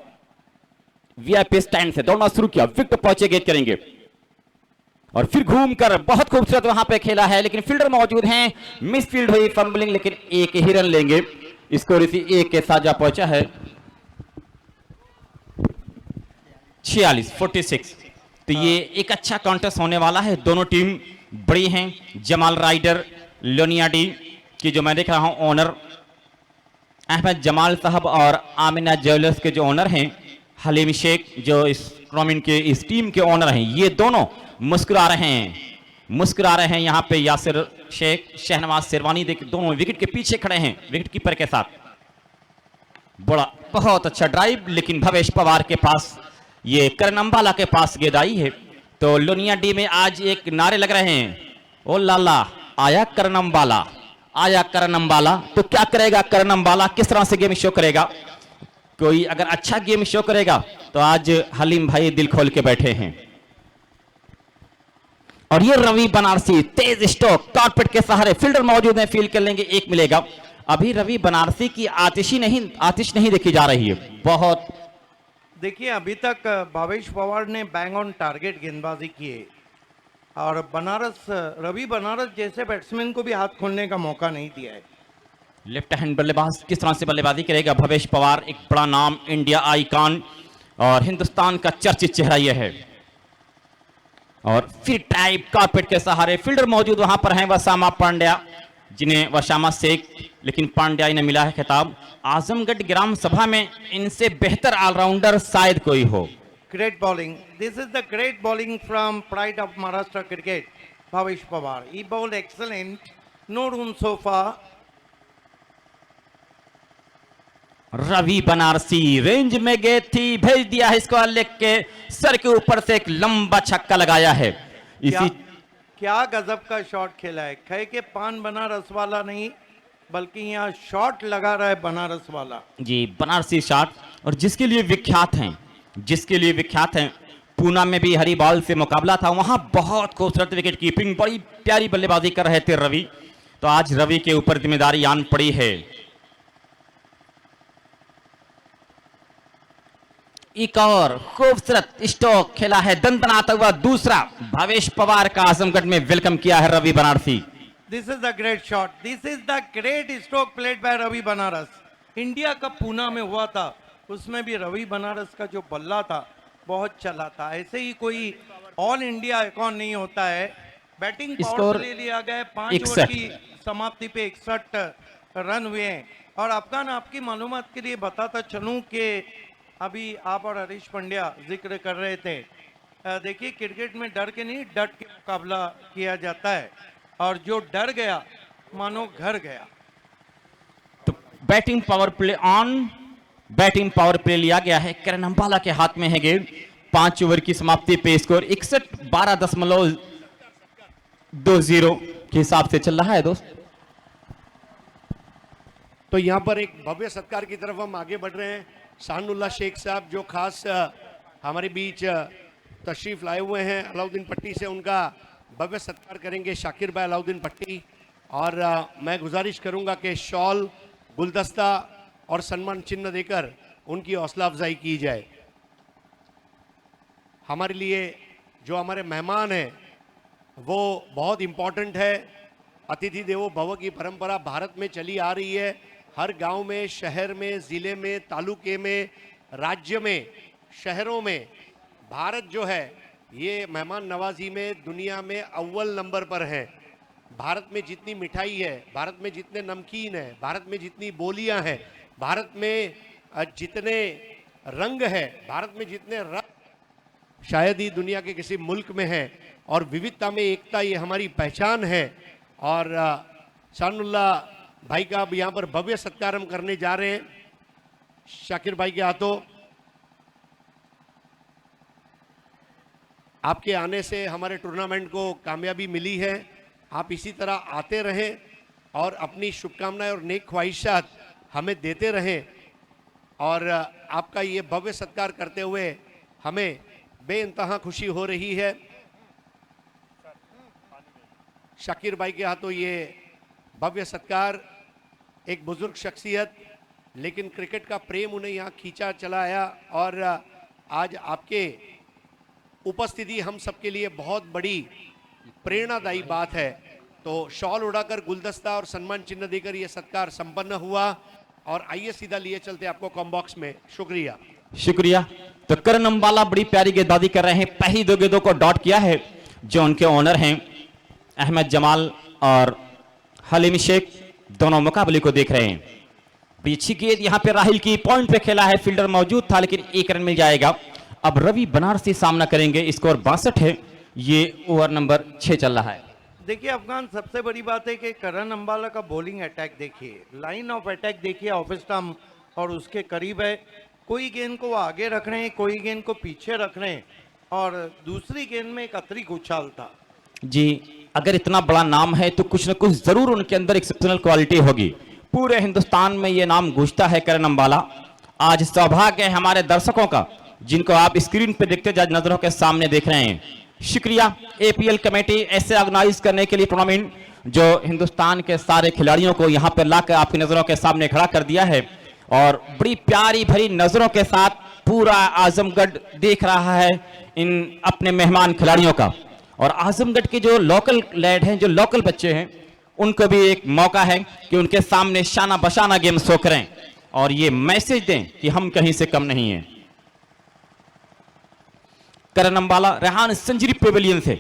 वीआईपी स्टैंड से दौड़ना शुरू किया, विकेट पहुंचे, गेट करेंगे और फिर घूमकर बहुत खूबसूरत वहां पे खेला है, लेकिन फील्डर मौजूद हैं। मिस फील्ड हुई, फंबलिंग, लेकिन एक ही रन लेंगे। स्कोर इसी एक के साथ जा पहुंचा है 46। तो ये एक अच्छा कॉन्टेस्ट होने वाला है। दोनों टीम बड़ी हैं। जमाल राइडर लोनियाडी की जो मैं देख रहा हूं ओनर अहमद जमाल साहब और आमिना ज्वेलर्स के जो ओनर हैं हलीम शेख, जो इस टूर्नामेंट के इस टीम के ओनर हैं, ये दोनों मुस्कुरा रहे हैं यहां पे। यासिर शेख, शहनवाज शेरवानी देख दोनों विकेट के पीछे खड़े हैं विकेट कीपर के साथ। बड़ा बहुत अच्छा ड्राइव, लेकिन भवेश पवार के पास, ये करण अंबाला के पास गेंद आई है। तो लोनिया डी में आज एक नारे लग रहे हैं, ओ लाला आया करण अंबाला, आया करण अंबाला। तो क्या करेगा करण अंबाला, किस तरह से गेम शो करेगा? कोई अगर अच्छा गेम शो करेगा तो आज हलीम भाई दिल खोल के बैठे हैं। और ये रवि बनारसी तेज स्ट्रोक, कारपेट के सहारे, फील्डर मौजूद हैं, फील्ड कर लेंगे, एक मिलेगा। अभी रवि बनारसी की आतिश नहीं देखी जा रही है बहुत। देखिए अभी तक भावेश पवार ने बैंग ऑन टारगेट गेंदबाजी की है और रवि बनारस जैसे बैट्समैन को भी हाथ खोलने का मौका नहीं दिया है। लेफ्ट हैंड बल्लेबाज किस तरह से बल्लेबाजी करेगा? भवेश पवार एक बड़ा नाम, इंडिया आइकॉन और हिंदुस्तान का चर्चित चेहरा यह है। और फिर टाइप कारपेट के सहारे, फील्डर मौजूद वहां पर हैं वसामा पांड्या, जिन्हें वसामा शेख, लेकिन पांड्या ने मिला है खिताब। आजमगढ़ ग्राम सभा में इनसे बेहतर ऑलराउंडर शायद कोई हो। Great bowling. This is the great bowling from pride of Maharashtra cricket, Bhavesh Pawar. He bowled excellent. No room so far. Ravi Banarasi range में गए थी, भेज दिया है इसको लेग के सर के ऊपर से एक लंबा छक्का लगाया है। इसी क्या गजब का शॉट खेला है। खे के पान बनारस वाला नहीं, बल्कि यहाँ शॉट लगा रहा है बनारस वाला। जी बनारसी शॉट, और जिसके लिए विख्यात हैं। पूना में भी हरी बॉल से मुकाबला था, वहां बहुत खूबसूरत विकेट कीपिंग, बड़ी प्यारी बल्लेबाजी कर रहे थे रवि। तो आज रवि के ऊपर जिम्मेदारी आन पड़ी है। एक और खूबसूरत स्ट्रोक खेला है, दंदनाता हुआ दूसरा। भावेश पवार का आजमगढ़ में वेलकम किया है Ravi Banarasi. This is the great shot. This is the great stroke played by Ravi Banaras. India cup Poona में हुआ था, उसमें भी रवि बनारस का जो बल्ला था बहुत चला था। ऐसे ही कोई ऑल इंडिया आइकॉन नहीं होता है। बैटिंग पावर ले लिया गया, 5 ओवर की समाप्ति पे 61 रन हुए हैं। और अफगान, आपकी मालूमात के लिए बताता चलूं कि अभी आप और हरीश पंड्या जिक्र कर रहे थे, देखिए क्रिकेट में डर के नहीं डट के मुकाबला किया जाता है, और जो डर गया मानो घर गया। तो बैटिंग पावर प्ले लिया गया है, करण अंबाला के हाथ में है गेंद। 5 ओवर की समाप्ति पे स्कोर 61-12.20 के हिसाब से चल रहा है दोस्त। तो यहाँ पर एक भव्य सत्कार की तरफ हम आगे बढ़ रहे हैं। शाहनुल्लाह शेख साहब जो खास हमारे बीच तशरीफ लाए हुए हैं अलाउद्दीन पट्टी से, उनका भव्य सत्कार करेंगे शाकिर भाई अलाउद्दीन पट्टी। और मैं गुजारिश करूंगा कि शॉल, गुलदस्ता और सम्मान चिन्ह देकर उनकी हौसला अफजाई की जाए। हमारे लिए जो हमारे मेहमान हैं वो बहुत इम्पोर्टेंट है। अतिथि देवो भव की परंपरा भारत में चली आ रही है। हर गांव में, शहर में, ज़िले में, तालुके में, राज्य में, शहरों में भारत जो है ये मेहमान नवाजी में दुनिया में अव्वल नंबर पर है। भारत में जितनी मिठाई है, भारत में जितने नमकीन है, भारत में जितनी बोलियां हैं, भारत में जितने रंग है, भारत में जितने रंग शायद ही दुनिया के किसी मुल्क में है। और विविधता में एकता, ये हमारी पहचान है। और शानुल्लाह भाई का अब यहाँ पर भव्य सत्कार हम करने जा रहे हैं शाकिर भाई के हाथों। आपके आने से हमारे टूर्नामेंट को कामयाबी मिली है। आप इसी तरह आते रहें और अपनी शुभकामनाएं और नेक ख्वाहिशात हमें देते रहें। और आपका ये भव्य सत्कार करते हुए हमें बेइंतहा खुशी हो रही है। शाकिर भाई के हाथों ये भव्य सत्कार, एक बुजुर्ग शख्सियत, लेकिन क्रिकेट का प्रेम उन्हें यहाँ खींचा चला आया। और आज आपके उपस्थिति हम सबके लिए बहुत बड़ी प्रेरणादायी बात है। तो शॉल उड़ाकर, गुलदस्ता और सम्मान चिन्ह देकर ये सत्कार संपन्न हुआ। और आइए सीधा लिए चलते आपको कॉम्बॉक्स में। शुक्रिया शुक्रिया। तो करण अंबाला बड़ी प्यारी गेंदबाजी कर रहे हैं। पहली 2 गेंदों को डॉट किया है जो उनके ओनर हैं अहमद जमाल और हलीम शेख, दोनों मुकाबले को देख रहे हैं। पीछे गेंद यहाँ पे राहिल की पॉइंट पे खेला है, फील्डर मौजूद था लेकिन 1 रन मिल जाएगा। अब रवि बनारसी सामना करेंगे। स्कोर 62 है। ये ओवर नंबर 6 चल रहा है। देखिए अफगान, सबसे बड़ी बात है कि करण अंबाला का बॉलिंग अटैक देखिए, लाइन ऑफ अटैक देखिए, ऑफ स्टंप और उसके करीब है। कोई गेंद को वो आगे रख रहे हैं, कोई गेंद को पीछे रख रहे हैं। और दूसरी गेंद में एक अतरिक उछाल था। जी, अगर इतना बड़ा नाम है तो कुछ न कुछ जरूर उनके अंदर एक्सेप्शनल क्वालिटी होगी। पूरे हिंदुस्तान में ये नाम गूंजता है करण अंबाला। आज सौभाग्य है हमारे दर्शकों का, जिनको आप स्क्रीन पे देखते जज नजरों के सामने देख रहे हैं। शुक्रिया एपीएल कमेटी ऐसे ऑर्गेनाइज करने के लिए टूर्नामेंट, जो हिंदुस्तान के सारे खिलाड़ियों को यहाँ पर लाकर आपकी नजरों के सामने खड़ा कर दिया है। और बड़ी प्यारी भरी नजरों के साथ पूरा आजमगढ़ देख रहा है इन अपने मेहमान खिलाड़ियों का। और आजमगढ़ के जो लोकल लैड हैं, जो लोकल बच्चे हैं, उनको भी एक मौका है कि उनके सामने शाना बशाना गेम शो करें और ये मैसेज दें कि हम कहीं से कम नहीं हैं। करण अंबाला रेहान संजरी पेविलियन से,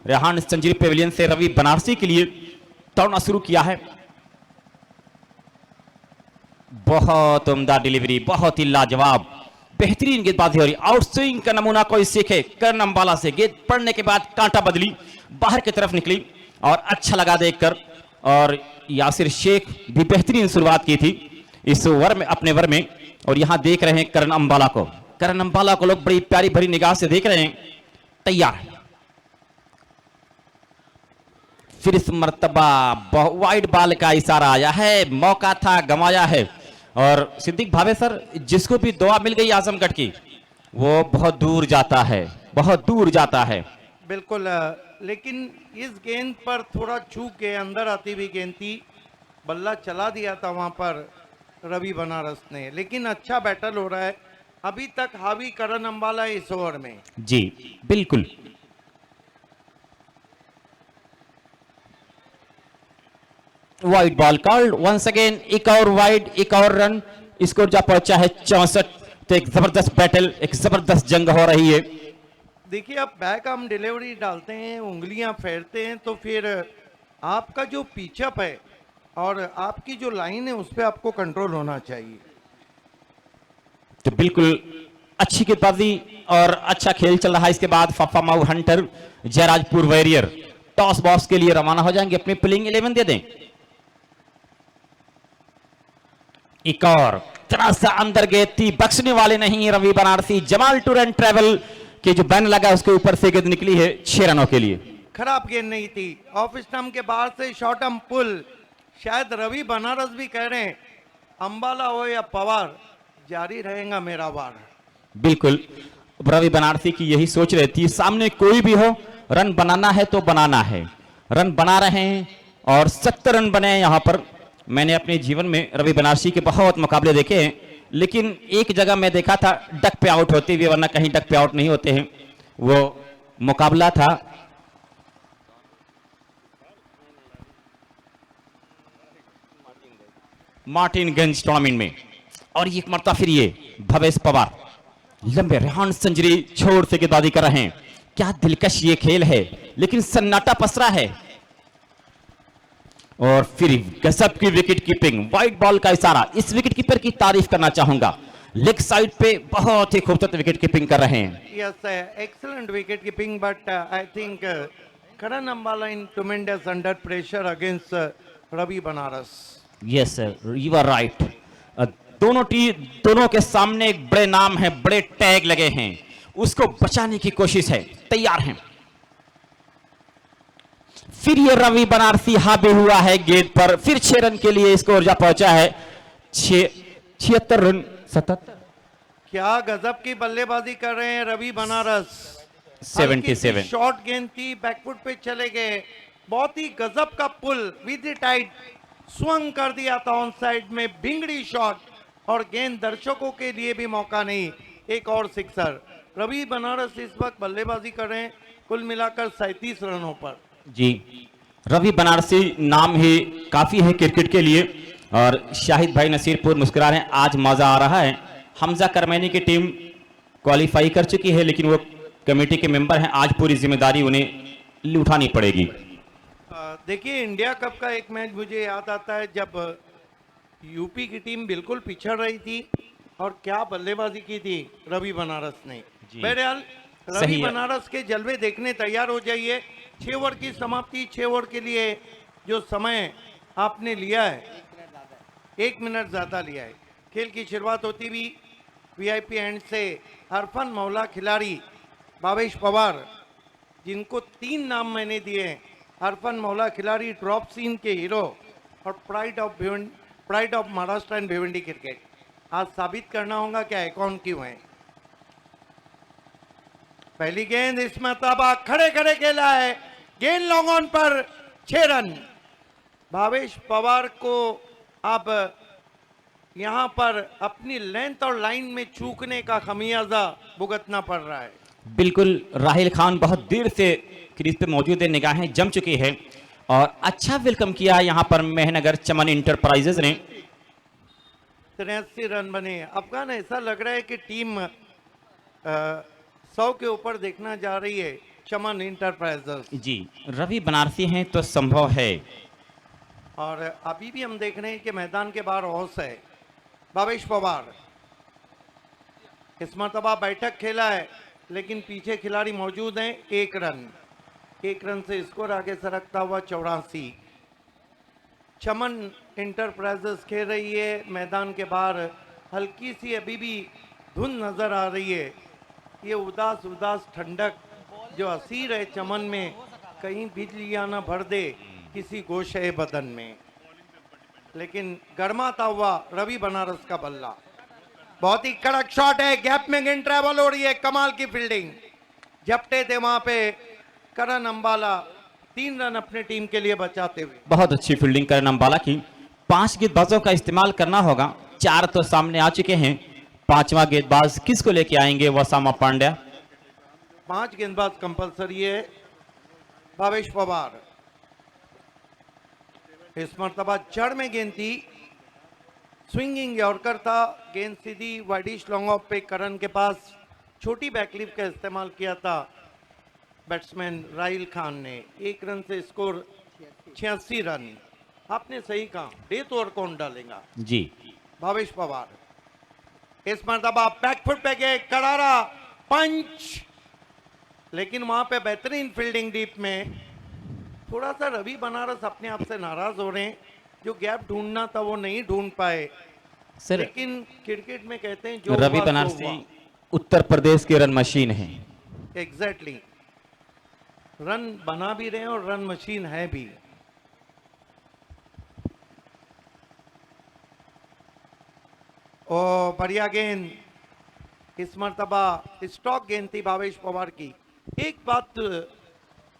रेहान संजरी पेविलियन से रवि बनारसी के लिए दौड़ना शुरू किया है। बहुत उम्दा डिलीवरी, बहुत ही लाजवाब, बेहतरीन गेंदबाजी हो रही। आउट स्विंग का नमूना कोई सीखे करण अंबाला से। गेंद पड़ने के बाद कांटा बदली, बाहर की तरफ निकली और अच्छा लगा देखकर। और यासिर शेख भी बेहतरीन शुरुआत की थी इस ओवर में, अपने ओवर में। और यहां देख रहे हैं करण अंबाला को, करण अंबाला को लोग बड़ी प्यारी भरी निगाह से देख रहे हैं। तैयार, फिर इस मर्तबा वाइड बॉल का इशारा आया है, मौका था गंवाया है। और सिद्दीक भावे सर, जिसको भी दुआ मिल गई आजमगढ़ की, वो बहुत दूर जाता है, बहुत दूर जाता है। बिल्कुल, लेकिन इस गेंद पर थोड़ा चूक के अंदर आती हुई गेंद थी, बल्ला चला दिया था वहां पर रवि बनारस ने। लेकिन अच्छा बैटल हो रहा है अभी तक, हावी करण अंबाला इस ओवर में। जी बिल्कुल। Wide ball called once again, एक और वाइड, एक और रन। स्कोर जा पहुंचा है 64। तो एक जबरदस्त बैटल, एक जबरदस्त जंग हो रही है। देखिए, आप बैक आर्म डिलीवरी डालते हैं, उंगलियां फेरते हैं, तो फिर आपका जो पिचअप है और आपकी जो लाइन है उस पर आपको कंट्रोल होना चाहिए। तो बिल्कुल अच्छी गेंदबाजी और अच्छा खेल चल रहा है। इसके बाद फफा माऊ Hunter, Jairajpur warrior toss box के लिए रवाना हो जाएंगे। अपनी प्लेइंग 11 दे दें। एक और तरह से अंदर गेंद थी, बख्शने वाले नहीं Ravi Banarasi. Jamal tour and travel के जो बैन लगा उसके ऊपर से गेंद निकली है 6 रनों के लिए। खराब गेंद नहीं थी, ऑफ स्टंप के बाहर से शॉर्ट आर्म पुल। शायद रवि बनारस भी कह रहे हैं, अंबाला हो या पवार, जारी रहेगा मेरा वार। बिल्कुल, रवि बनारसी की यही सोच रहती है, सामने कोई भी हो, रन बनाना है तो बनाना है। रन बना रहे हैं और 70 रन बने हैं यहां पर। मैंने अपने जीवन में रवि बनारसी के बहुत मुकाबले देखे हैं, लेकिन एक जगह मैं देखा था डक पे आउट होते हुए, वरना कहीं डक पे आउट नहीं होते हैं। वो मुकाबला था मार्टिनगंज टूर्नामेंट में। और एक मरतबा फिर ये भवेश पवार लंबे रेहान संजरी छोड़ से गेंदबाजी कर रहे हैं। क्या दिलकश ये खेल है, लेकिन सन्नाटा पसरा है। और फिर गजब की विकेट कीपिंग, वाइट बॉल का इशारा। इस विकेट कीपर की तारीफ करना चाहूंगा, लेग साइड पे बहुत ही खूबसूरत विकेट कीपिंग कर रहे हैं। Yes, excellent wicket keeping, but I think Karan Ambala in tremendous under pressure against Ravi Banaras. Yes sir, you are right. दोनों के सामने एक बड़े नाम है, बड़े टैग लगे हैं, उसको बचाने की कोशिश है, तैयार हैं। फिर ये रवि बनारसी हावी हुआ है गेंद पर, फिर 6 रन के लिए इसको ऊर्जा पहुंचा है। 76 रन 77 क्या गजब की बल्लेबाजी कर रहे हैं रवि बनारस। 77 शॉर्ट गेंद थी, बैकफुट पे चले गए, बहुत ही गजब का पुल विद द टाइट स्वंग कर दिया था ऑन साइड में, भिंगड़ी शॉट, और गेंद दर्शकों के लिए भी मौका नहीं, एक और सिक्सर। रवि बनारस इस वक्त बल्लेबाजी कर रहे हैं कुल मिलाकर 37 रनों पर। जी, रवि बनारसी नाम ही काफी है क्रिकेट के लिए। और शाहिद भाई नसीरपुर मुस्कुरा रहे हैं, आज मजा आ रहा है। हमजा करमैनी की टीम क्वालिफाई कर चुकी है, लेकिन वो कमेटी के मेंबर हैं, आज पूरी जिम्मेदारी उन्हें उठानी पड़ेगी। देखिए, इंडिया कप का एक मैच मुझे याद आता है जब यूपी की टीम बिल्कुल पिछड़ रही थी और क्या बल्लेबाजी की थी रवि बनारस ने। जी। बहरहाल सही रवि है। बनारस के जलवे देखने तैयार हो जाइए। 6 ओवर की समाप्ति, 6 ओवर के लिए जो समय आपने लिया है, 1 मिनट ज्यादा लिया है। खेल की शुरुआत होती हुई वीआईपी एंड से अरफन मौला खिलाड़ी भावेश पवार, जिनको 3 नाम मैंने दिए हैं। अरफन मौला खिलाड़ी ड्रॉप सीन के हीरो और pride of Maharashtra and Bhiwandi cricket. आज साबित करना होगा क्या अकाउंट क्यों है। पहली गेंद इस मरतबा खड़े खड़े खेला है, गेंद लॉन्ग ऑन पर 6 रन। भावेश पवार को अब यहां पर अपनी लेंथ और लाइन में चूकने का खमियाजा भुगतना पड़ रहा है। बिल्कुल, राहिल खान बहुत देर से क्रीज पे मौजूद है, निगाहें जम चुकी है और अच्छा वेलकम किया यहां पर मेहनगर चमन इंटरप्राइजेज ने। 83 रन बने। अफगान, ऐसा लग रहा है कि टीम 100 के ऊपर देखना जा रही है चमन इंटरप्राइजेस। जी, रवि बनारसी हैं तो संभव है। और अभी भी हम देख रहे हैं कि मैदान के बाहर औस है। भावेश पवार इस मरतबा बैठक खेला है, लेकिन पीछे खिलाड़ी मौजूद हैं। 1 रन से स्कोर आगे सरकता हुआ 84। चमन इंटरप्राइजेस खेल रही है मैदान के बाहर। हल्की सी अभी भी धुंध नजर आ रही है। ये उदास ठंडक जो असीर है चमन में, कहीं बिजलियां ना भर दे किसी गोशे बदन में। लेकिन गरमाता हुआ रवि बनारस का बल्ला, बहुत ही कड़क शॉट है, गैप में गेंद ट्रैवल हो रही है, कमाल की फील्डिंग। झपटे थे वहां पे करण अंबाला, 3 रन अपने टीम के लिए बचाते हुए। बहुत अच्छी फील्डिंग करण अंबाला की। 5 गेंदबाजों का इस्तेमाल करना होगा, 4 तो सामने आ चुके हैं। 5वां गेंदबाज किसको लेके आएंगे? वसामा पांड्या। 5 गेंदबाज कंपलसरी है। भावेश पवार इस मरतबा जड़ में गेंद थी, स्विंगिंग यॉर्कर था, गेंद सीधी वाइडिश लॉन्ग ऑफ पे करण के पास छोटी बैकलिप का इस्तेमाल किया था बैट्समैन राहिल खान ने। 1 रन से स्कोर 86 रन। आपने सही कहा, डेथ ओवर कौन डालेगा? जी, भावेश पवार इस मरतबा बैकफुट पे गए, करारा पंच, लेकिन वहां पे बेहतरीन फील्डिंग डीप में। थोड़ा सा रवि बनारस अपने आप से नाराज हो रहे हैं, जो गैप ढूंढना था वो नहीं ढूंढ पाए। सर लेकिन क्रिकेट में कहते हैं जो रवि हुआ सो बनारसी हुआ। उत्तर प्रदेश के रन मशीन हैं। एग्जैक्टली, रन बना भी रहे हैं और रन मशीन है भी। ओ बढ़िया गेंद, इस मरतबा स्टॉक गेंद थी भावेश पवार की। एक बात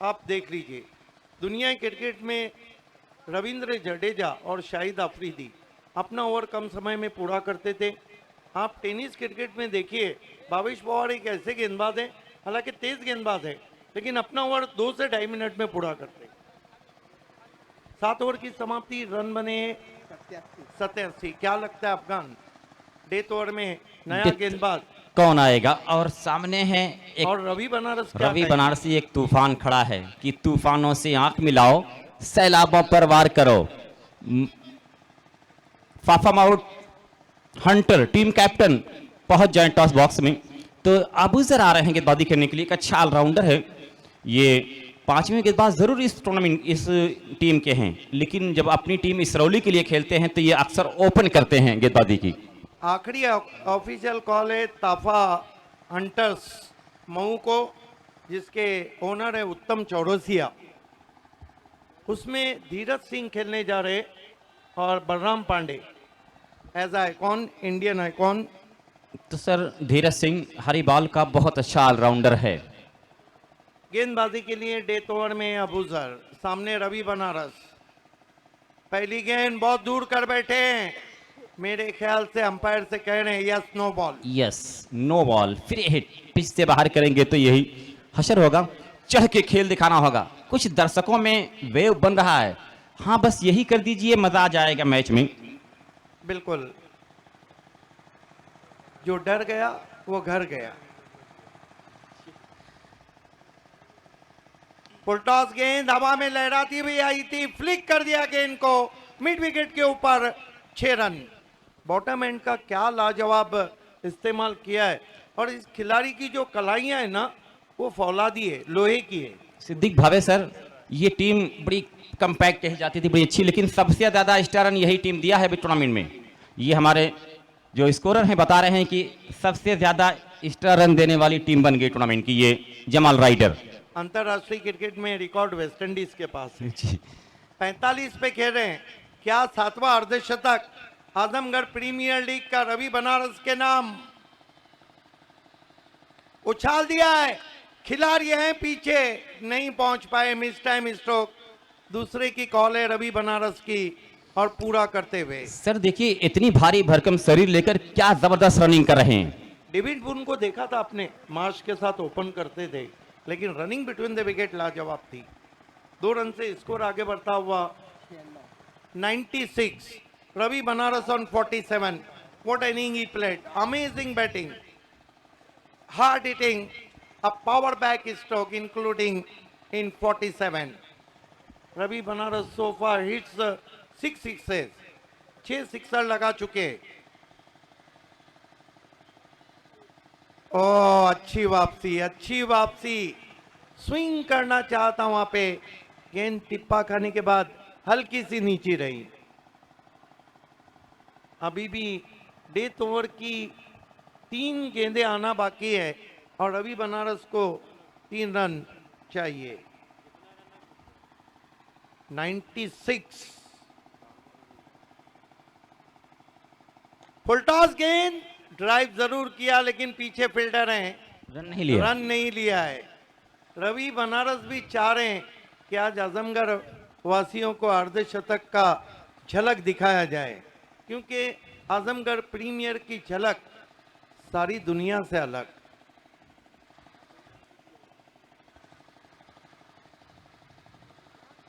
आप देख लीजिए, दुनिया क्रिकेट में रविंद्र जडेजा और शाहिद अफरीदी अपना ओवर कम समय में पूरा करते थे। आप टेनिस क्रिकेट में देखिए, भावेश पवार एक ऐसे गेंदबाज हैं, हालांकि तेज गेंदबाज है, लेकिन अपना ओवर 2 से 2.5 मिनट में पूरा करते। 7 ओवर की समाप्ति, रन बने 87। क्या लगता है अफगान, डेथ ओवर में नया गेंदबाज कौन आएगा? और सामने है एक और रवि बनारस क्या रवि कहेंगे? बनारसी एक तूफान खड़ा है कि तूफानों से आंख मिलाओ, सैलाबों पर वार करो। फाफा आउट हंटर टीम कैप्टन पहुंच जाए टॉस बॉक्स में। तो अबूजर आ रहे हैं गेंदबाजी करने के लिए, एक अच्छा ऑलराउंडर है ये। पांचवें गेंदबाज जरूर इस टूर्नामेंट इस टीम के हैं, लेकिन जब अपनी टीम इसरौली के लिए खेलते हैं तो ये अक्सर ओपन करते हैं गेंदबाजी की। आखिरी ऑफिशियल कॉल है ताफा हंटर्स मऊ को, जिसके ओनर है उत्तम चौरसिया। उसमें धीरज सिंह खेलने जा रहे और Balram Pandey as icon, Indian icon. तो सर धीरज सिंह हरिबाल का बहुत अच्छा ऑलराउंडर है। गेंदबाजी के लिए डेथ ओवर में अबूजर, सामने रवि बनारस। पहली गेंद बहुत दूर कर बैठे हैं, मेरे ख्याल से अंपायर से कह रहे हैं yes no ball. Yes no ball, free hit. Pitch से बाहर करेंगे तो यही हशर होगा, चढ़ के खेल दिखाना होगा। कुछ दर्शकों में वेव बन रहा है, हाँ बस यही कर दीजिए, मजा आ जाएगा मैच में। बिल्कुल, जो डर गया वो घर गया। फुलटॉस गेंद हवा में लहराती हुई आई थी, फ्लिक कर दिया गेंद को मिड विकेट के ऊपर, 6 रन। बॉटम एंड का क्या लाजवाब इस्तेमाल किया है, और इस खिलाड़ी की जो कलाइयां है ना वो फौलादी है, लोहे की है। सिद्दीक भावे सर, ये टीम बड़ी कंपैक्ट कही जाती थी, बड़ी अच्छी, लेकिन सबसे ज्यादा स्टार रन यही टीम दिया है अभी टूर्नामेंट में। ये हमारे जो स्कोरर हैं बता रहे हैं कि सबसे ज्यादा स्टार रन देने वाली टीम बन गई टूर्नामेंट की ये जमाल राइडर। अंतरराष्ट्रीय क्रिकेट में रिकॉर्ड वेस्ट इंडीज के पास है। 45 पे खेल रहे हैं, क्या 7वां अर्धशतक आजमगढ़ प्रीमियर लीग का रवि बनारस के नाम। उछाल दिया है, खिलाड़ी हैं पीछे, नहीं पहुंच पाए, मिस टाइम स्ट्रोक। दूसरे की कॉल है रवि बनारस की, और पूरा करते हुए। सर देखिए इतनी भारी भरकम शरीर लेकर क्या जबरदस्त रनिंग कर रहे हैं। डेविड बुन को देखा था आपने, मार्श के साथ ओपन करते थे, लेकिन रनिंग बिटवीन द विकेट लाजवाब थी। 2 रन से स्कोर आगे बढ़ता हुआ 96। Ravi Banaras on 47। What inning he played, amazing batting, hard hitting, a power back stroke including in 47। Ravi Banaras so far hits 6 sixes, 6 sixer लगा चुके। ओ अच्छी वापसी, अच्छी वापसी, स्विंग करना चाहता वहां पे, गेंद टिप्पा खाने के बाद हल्की सी नीचे रही। अभी भी डेथ ओवर की 3 गेंदें आना बाकी है, और रवि बनारस को 3 रन चाहिए। 96। फुलटॉस गेंद, ड्राइव जरूर किया लेकिन पीछे फील्डर हैं, रन नहीं लिया। रन नहीं लिया है। रवि बनारस भी चाह रहे हैं कि आज आजमगढ़ वासियों को अर्धशतक का झलक दिखाया जाए, क्योंकि आजमगढ़ प्रीमियर की झलक सारी दुनिया से अलग।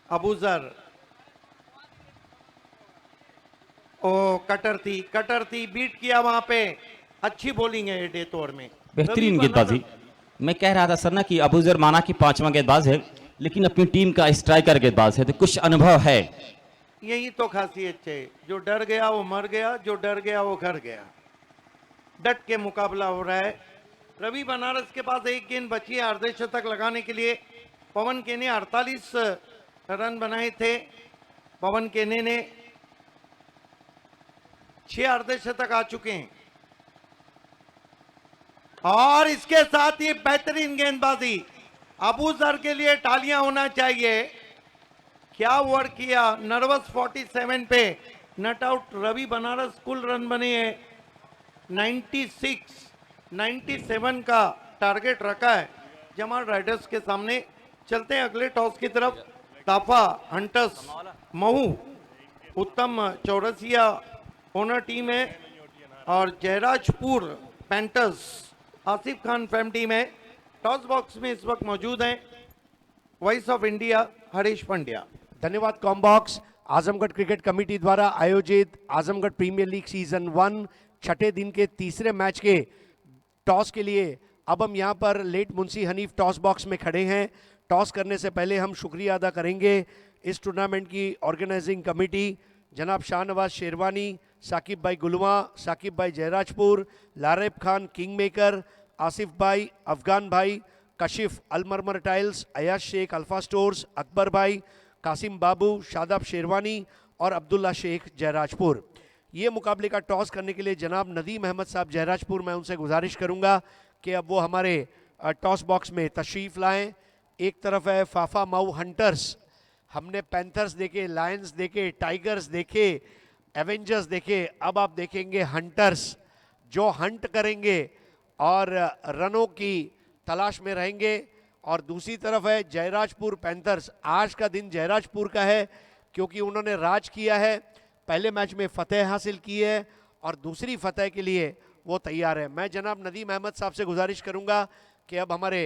अबूजर, ओ कटर थी, बीट किया वहां पे, अच्छी बॉलिंग है डेथ ओवर में, बेहतरीन गेंदबाजी। मैं कह रहा था सर ना कि अबूजर माना कि 5वां गेंदबाज है, लेकिन अपनी टीम का स्ट्राइकर गेंदबाज है, तो कुछ अनुभव है। यही तो खासियत है, जो डर गया वो मर गया, जो डर गया वो घर गया। डट के मुकाबला हो रहा है। रवि बनारस के पास 1 गेंद बची है अर्धशतक लगाने के लिए। पवन केने 48 रन बनाए थे, पवन केने ने 6 अर्धशतक आ चुके हैं, और इसके साथ ही बेहतरीन गेंदबाजी। अबूजर के लिए तालियां होना चाहिए, क्या वर्क किया। नर्वस 47 पे नट आउट रवि बनारस, कुल रन बने हैं 96। 97 का टारगेट रखा है जमाल राइडर्स के सामने। चलते हैं अगले टॉस की तरफ। ताफा हंटर्स महू, उत्तम चौरसिया ओनर टीम है, और जयराजपुर पैंटर्स आसिफ खान फैम टीम है। टॉस बॉक्स में इस वक्त मौजूद हैं voice of India Harish Pandya. धन्यवाद कॉमबॉक्स। आजमगढ़ क्रिकेट कमेटी द्वारा आयोजित आजमगढ़ प्रीमियर लीग सीजन 1 छठे दिन के तीसरे मैच के टॉस के लिए अब हम यहां पर late Munshi Hanif toss box में खड़े हैं। टॉस करने से पहले हम शुक्रिया अदा करेंगे इस टूर्नामेंट की ऑर्गेनाइजिंग कमेटी, जनाब शाहनवाज शेरवानी, साकिब भाई Gulwa, Saqib Bhai Jairajpur, Lareb Khan King Maker, Asif Bhai, Afghan Bhai, Kashif Almarmar Tiles, Ayaz Shaikh Alpha Stores, Akbar Bhai, Qasim बाबू, शादाब शेरवानी और अब्दुल्ला शेख जयराजपुर। ये मुकाबले का टॉस करने के लिए जनाब नदीम अहमद साहब जयराजपुर, मैं उनसे गुजारिश करूंगा कि अब वो हमारे टॉस बॉक्स में तशरीफ लाएं। एक तरफ है फाफा माऊ हंटर्स, हमने पैंथर्स देखे, लायंस देखे, टाइगर्स देखे, एवेंजर्स देखे, अब आप देखेंगे हंटर्स जो हंट करेंगे और रनों की तलाश में रहेंगे। और दूसरी तरफ है जयराजपुर पैंथर्स। आज का दिन जयराजपुर का है क्योंकि उन्होंने राज किया है, पहले मैच में फतेह हासिल की है और दूसरी फतेह के लिए वो तैयार है। मैं जनाब नदीम अहमद साहब से गुजारिश करूंगा कि अब हमारे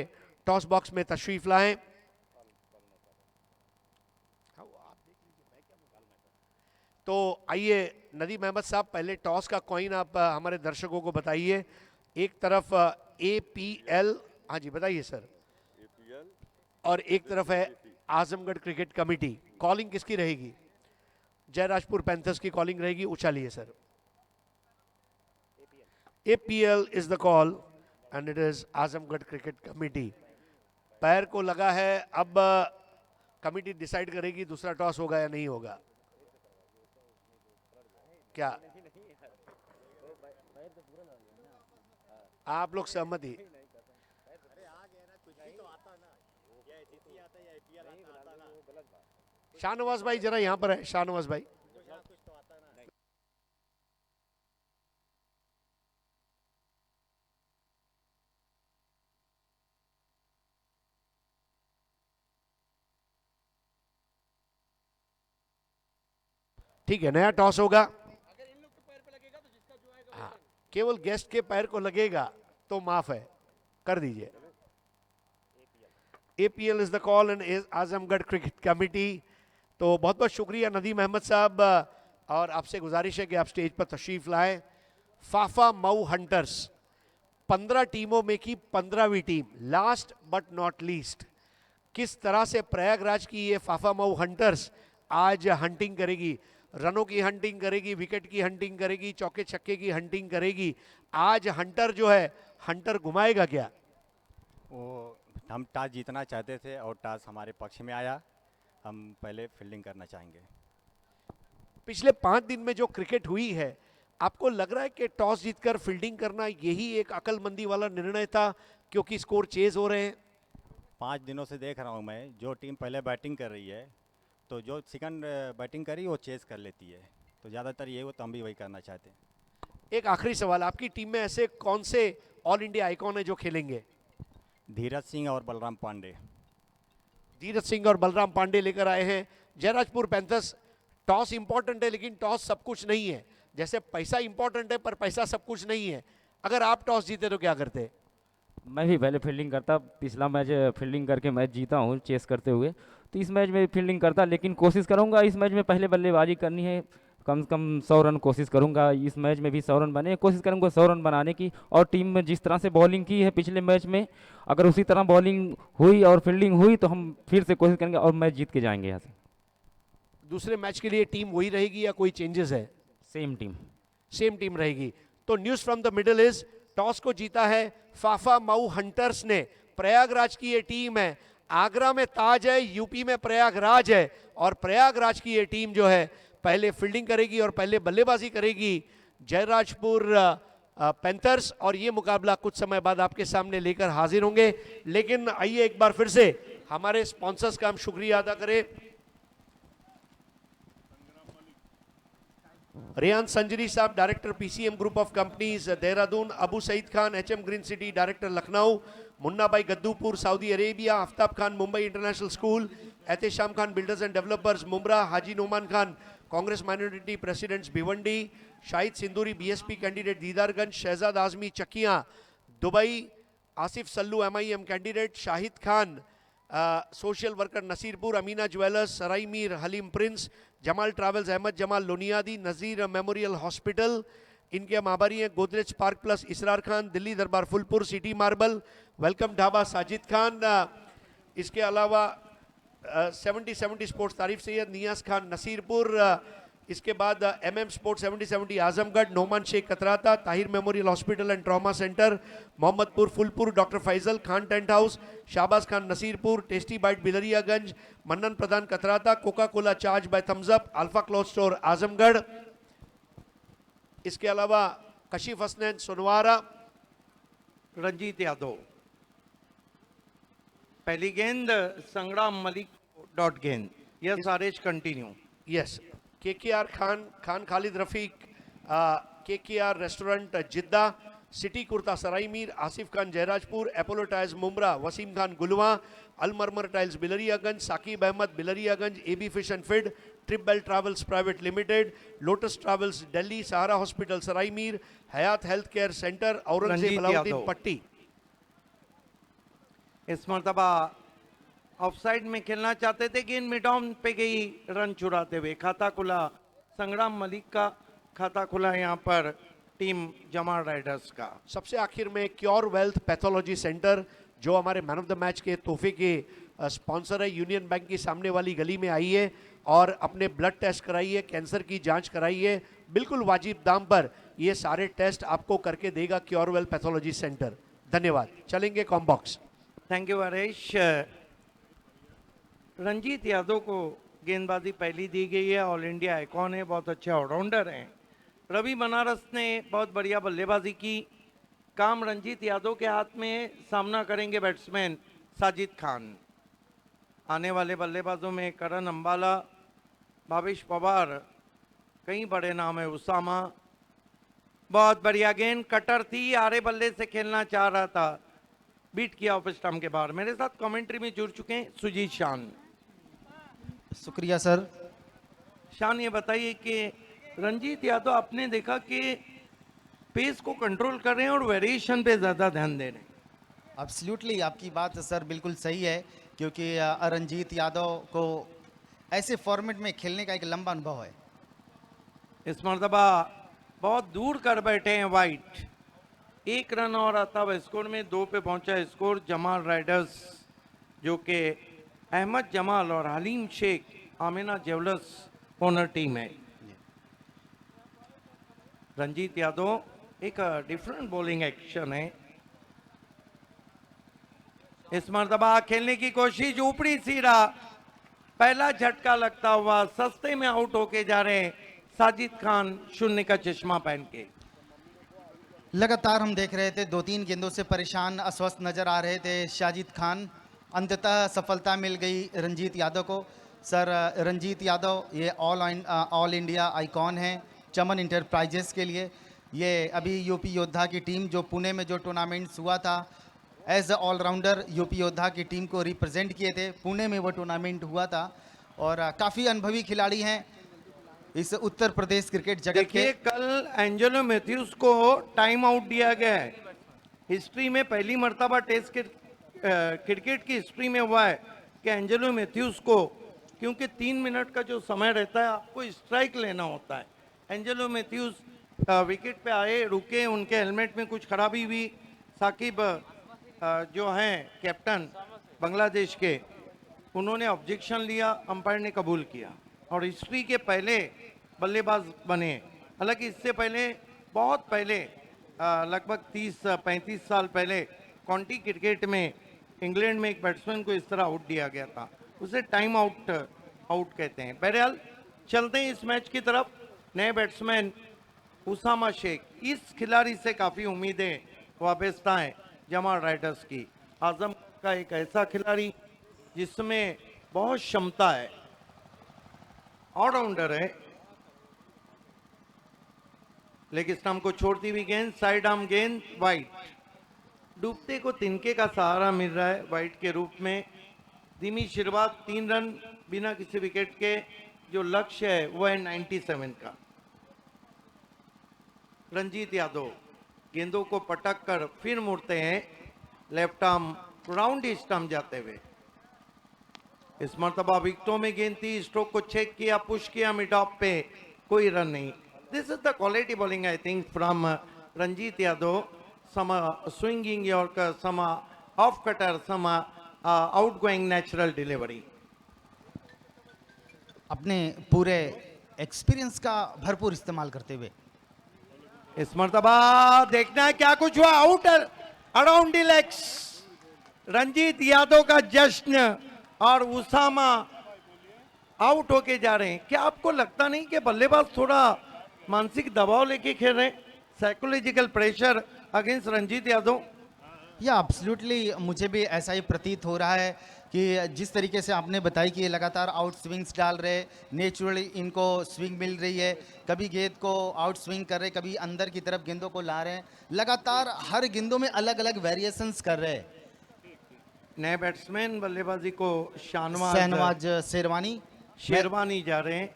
टॉस बॉक्स में तशरीफ लाएं। तो आइए नदीम अहमद साहब, पहले टॉस का कॉइन आप हमारे दर्शकों को बताइए। एक तरफ APL, हाँ जी बताइए सर, और एक तरफ है आजमगढ़ क्रिकेट कमेटी। कॉलिंग किसकी रहेगी? जयराजपुर पैंथर्स की कॉलिंग रहेगी। उछालिए sir. APL is the call and it is Azamgarh Cricket Committee. पैर को लगा है, अब कमेटी डिसाइड करेगी दूसरा टॉस होगा या नहीं होगा। क्या आप लोग सहमति? शाहनवाज भाई जरा यहां पर है, शाहनवाज भाई। ठीक है, नया टॉस होगा। हाँ, केवल गेस्ट के पैर को लगेगा तो माफ है, कर दीजिए। APL is the call and Azamgarh Cricket committee. तो बहुत बहुत शुक्रिया नदीम अहमद साहब, और आपसे गुजारिश है कि आप स्टेज पर तशरीफ लाएं। फाफा माऊ हंटर्स 15 टीमों में की 15वीं team, last but not least. किस तरह से प्रयागराज की ये फाफा माऊ हंटर्स आज हंटिंग करेगी, रनों की हंटिंग करेगी, विकेट की हंटिंग करेगी, चौके छक्के की हंटिंग करेगी। आज हंटर जो है, हंटर घुमाएगा क्या? वो हम टॉस जीतना चाहते थे और टॉस हमारे पक्ष में आया। हम पहले फील्डिंग करना चाहेंगे। पिछले 5 दिन में जो क्रिकेट हुई है, आपको लग रहा है कि टॉस जीतकर फील्डिंग करना यही एक अकलमंदी वाला निर्णय था क्योंकि स्कोर चेज हो रहे हैं? 5 दिनों से देख रहा हूँ मैं, जो टीम पहले बैटिंग कर रही है तो जो सेकंड बैटिंग करी वो चेज कर लेती है, तो ज़्यादातर ये हो तो हम भी वही करना चाहते हैं। एक आखिरी सवाल, आपकी टीम में ऐसे कौन से ऑल इंडिया आइकॉन है जो खेलेंगे? धीरज सिंह और बलराम पांडे। धीरज सिंह और बलराम पांडे लेकर आए हैं। जयराजपुर पैंथर्स, टॉस इंपॉर्टेंट है लेकिन टॉस सब कुछ नहीं है। जैसे पैसा इंपॉर्टेंट है पर पैसा सब कुछ नहीं है। अगर आप टॉस जीते तो क्या करते? मैं भी पहले फील्डिंग करता, पिछला मैच फील्डिंग करके मैच जीता हूँ चेस करते हुए, तो इस मैच में फील्डिंग करता, लेकिन कोशिश करूँगा इस मैच में पहले बल्लेबाजी करनी है, कम से कम 100 रन कोशिश करूँगा। इस मैच में भी 100 रन बने, कोशिश करूँगा 100 रन बनाने की। और टीम में जिस तरह से बॉलिंग की है पिछले मैच में, अगर उसी तरह बॉलिंग हुई और फील्डिंग हुई तो हम फिर से कोशिश करेंगे और मैच जीत के जाएंगे यहाँ से। दूसरे मैच के लिए टीम वही रहेगी या कोई चेंजेस है? Same team. सेम टीम रहेगी। तो news from the middle is, toss को जीता है फाफा माऊ हंटर्स ने। प्रयागराज की ये टीम है, आगरा में ताज है, यूपी में प्रयागराज है, और प्रयागराज की ये टीम जो है पहले फील्डिंग करेगी और पहले बल्लेबाजी करेगी जयराजपुर पैंथर्स। और ये मुकाबला कुछ समय बाद आपके सामने लेकर हाजिर होंगे। लेकिन आइए एक बार फिर से हमारे स्पॉन्सर्स का हम शुक्रिया अदा करें। रेहान संजरी साहब, director PCM group of companies Dehradun, Abu Saeed Khan HM green city director Lucknow, Munna भाई Gaddupur Saudi Arabia, Aftab Khan Mumbai international school, Ehtesham Khan builders and developers Mumbra, हाजी Noman Khan Congress minority presidents Bhiwandi, Shahid Sinduri BSP candidate Didarganj, Shahzad Azmi Chakiyan Dubai, Asif Sallu MIM candidate, Shahid Khan social worker Nasirpur, Amina jewellers Sarai Mir haleem Prince, Jamal travels Ahmad Jamal लोनियादी, Nazir Memorial hospital, इनके हम आभारी हैं। Godrej Park Plus Israr Khan, Delhi Darbar Phulpur, City Marble, Welcome Dhaba Sajid Khan, इसके अलावा 70-70 sports तारीफ सैयद नियाज खान नसीरपुर, इसके बाद MM sports 70-70 Azamgarh, Noman Sheikh Katrata, Tahir memorial hospital and trauma centre, Mohammadpur Phulpur, doctor Faizal Khan tent house, Shahbaz Khan Nasirpur, tasty bite Bilariyaganj, Mannan प्रधान Katrata, Coca Cola charge by Thums Up, alpha cloth store Azamgarh. इसके अलावा कशिफ हसनैन सोनवारा, रंजीत यादव, पहली गेंद संग्राम मलिक डॉट गेंद, yes Aresh continue. Yes, KKR Khan Khalid Rafiq, KKR restaurant Jeddah, city kurta Sarai Mir, Asif Khan Jairajpur, Apollo tyres Mumbra, Wasim Khan Gulwa, Almarmar tiles Bilariyaganj, Saqib Ahmad Bilariyaganj, AB fish and feed, trip bell travels private limited, lotus travels Delhi, Sahara hospital Sarai Mir, Hayat health care centre, Aurangzeb Ranjit Alauddin Yadav. पट्टी। इस मरतबा offside में खेलना चाहते थे, गेंद मिड ऑन पे गई, रन चुराते हुए खाता खुला संग्राम मलिक का, खाता खुला यहाँ पर टीम जमाल राइडर्स का। सबसे आखिर में क्योर वेल्थ पैथोलॉजी सेंटर, जो हमारे मैन ऑफ द मैच के तोहफे के स्पॉन्सर है, यूनियन बैंक की सामने वाली गली में आइए और अपने ब्लड टेस्ट कराइए, कैंसर की जांच कराइए, बिल्कुल वाजिब दाम पर ये सारे टेस्ट आपको करके देगा क्योर वेल्थ पैथोलॉजी सेंटर। धन्यवाद। चलेंगे कॉम्बॉक्स। Thank you Haresh. रंजीत यादव को गेंदबाजी पहली दी गई है, ऑल इंडिया आइकॉन है, बहुत अच्छे ऑलराउंडर हैं। रवि बनारस ने बहुत बढ़िया बल्लेबाजी की, काम रंजीत यादव के हाथ में, सामना करेंगे बैट्समैन साजिद खान। आने वाले बल्लेबाजों में करण अंबाला, भावेश पवार, कई बड़े नाम है, उसामा। बहुत बढ़िया गेंद, कटर थी, आरे बल्ले से खेलना चाह रहा था, बीट किया ऑफ स्टंप के बाहर। मेरे साथ कमेंट्री में जुड़ चुके हैं सुजीत शान। शुक्रिया सर। शान, ये बताइए कि रंजीत यादव आपने देखा कि पेस को कंट्रोल कर रहे हैं और वेरिएशन पे ज़्यादा ध्यान दे रहे हैं। एब्सोल्युटली आपकी बात सर बिल्कुल सही है, क्योंकि रंजीत यादव को ऐसे फॉर्मेट में खेलने का एक लंबा अनुभव है। इस मरतबा बहुत दूर कर बैठे हैं वाइट, एक रन और आता हुआ स्कोर में 2 पे पहुंचा स्कोर। जमाल राइडर्स जो कि अहमद जमाल और haleem Shaikh Amina jewellers owner team है। रंजीत यादव एक डिफरेंट बॉलिंग एक्शन है। इस मरतबा खेलने की कोशिश, ऊपरी सीधा, पहला झटका लगता हुआ सस्ते में आउट होके जा रहे हैं साजिद खान, शून्य का चश्मा पहन के। लगातार हम देख रहे थे 2-3 गेंदों से परेशान, अस्वस्थ नजर आ रहे थे शाजिद खान। अंततः सफलता मिल गई रंजीत यादव को। सर रंजीत यादव ये ऑल इंडिया आइकॉन हैं चमन इंटरप्राइजेस के लिए। ये अभी यूपी योद्धा की टीम, जो पुणे में जो टूर्नामेंट्स हुआ था, एज अ ऑलराउंडर यूपी योद्धा की टीम को रिप्रेजेंट किए थे। पुणे में वो टूर्नामेंट हुआ था और काफ़ी अनुभवी खिलाड़ी हैं इस उत्तर प्रदेश क्रिकेट जगत के। देखिए, कल एंजेलो मैथ्यूज को टाइम आउट दिया गया है। हिस्ट्री में पहली मर्तबा टेस्ट क्रिकेट की हिस्ट्री में हुआ है कि एंजेलो मैथ्यूज को, क्योंकि 3 मिनट का जो समय रहता है आपको स्ट्राइक लेना होता है। एंजेलो मैथ्यूज विकेट पे आए, रुके, उनके हेलमेट में कुछ खराबी हुई। साकिब जो हैं कैप्टन बांग्लादेश के, उन्होंने ऑब्जेक्शन लिया, अंपायर ने कबूल किया और हिस्ट्री के पहले बल्लेबाज बने। हालांकि इससे पहले, बहुत पहले, लगभग 30-35 साल पहले काउंटी क्रिकेट में इंग्लैंड में एक बैट्समैन को इस तरह आउट दिया गया था, उसे टाइम आउट कहते हैं। बहरहाल चलते हैं इस मैच की तरफ। नए बैट्समैन उसामा शेख, इस खिलाड़ी से काफ़ी उम्मीदें वाबस्ता हैं जमाल राइडर्स की। आजम का एक ऐसा खिलाड़ी जिसमें बहुत क्षमता है, ऑलराउंडर है। लेग स्टंप को छोड़ती हुई गेंद, साइड आर्म गेंद, वाइट। डूबते को तिनके का सहारा मिल रहा है वाइट के रूप में। धीमी शुरुआत, 3 रन बिना किसी विकेट के। जो लक्ष्य है वो है 97 का। रंजीत यादव गेंदों को पटक कर फिर मुड़ते हैं, लेफ्ट आर्म राउंड स्टंप जाते हुए। इस मरतबा विकेटों में गेंद थी, स्ट्रोक को चेक किया, पुश किया मिड ऑफ पे, कोई रन नहीं। This is the quality bowling I think from Ranjit Yadav. Some swinging Yorker, some off cutter, some outgoing natural delivery. अपने पूरे एक्सपीरियंस का भरपूर इस्तेमाल करते हुए इस मर्तबा देखना है क्या कुछ हुआ। Out around the legs, Ranjit Yadav का जश्न और उसामा आउट होके जा रहे हैं। क्या आपको लगता नहीं कि बल्लेबाज थोड़ा मानसिक दबाव लेके खेल रहे हैं, psychological pressure against Ranjit Yadav? या एब्सोल्युटली मुझे भी ऐसा ही प्रतीत हो रहा है कि जिस तरीके से आपने बताई कि ये लगातार आउट स्विंग्स डाल रहे, नेचुरली इनको स्विंग मिल रही है, कभी गेंद को आउट स्विंग कर रहे, कभी अंदर की तरफ गेंदों को ला रहे हैं, लगातार हर गेंदों में अलग अलग वेरिएशंस कर रहे हैं। नए बैट्समैन बल्लेबाजी को शहनवाज शेरवानी जा रहे हैं।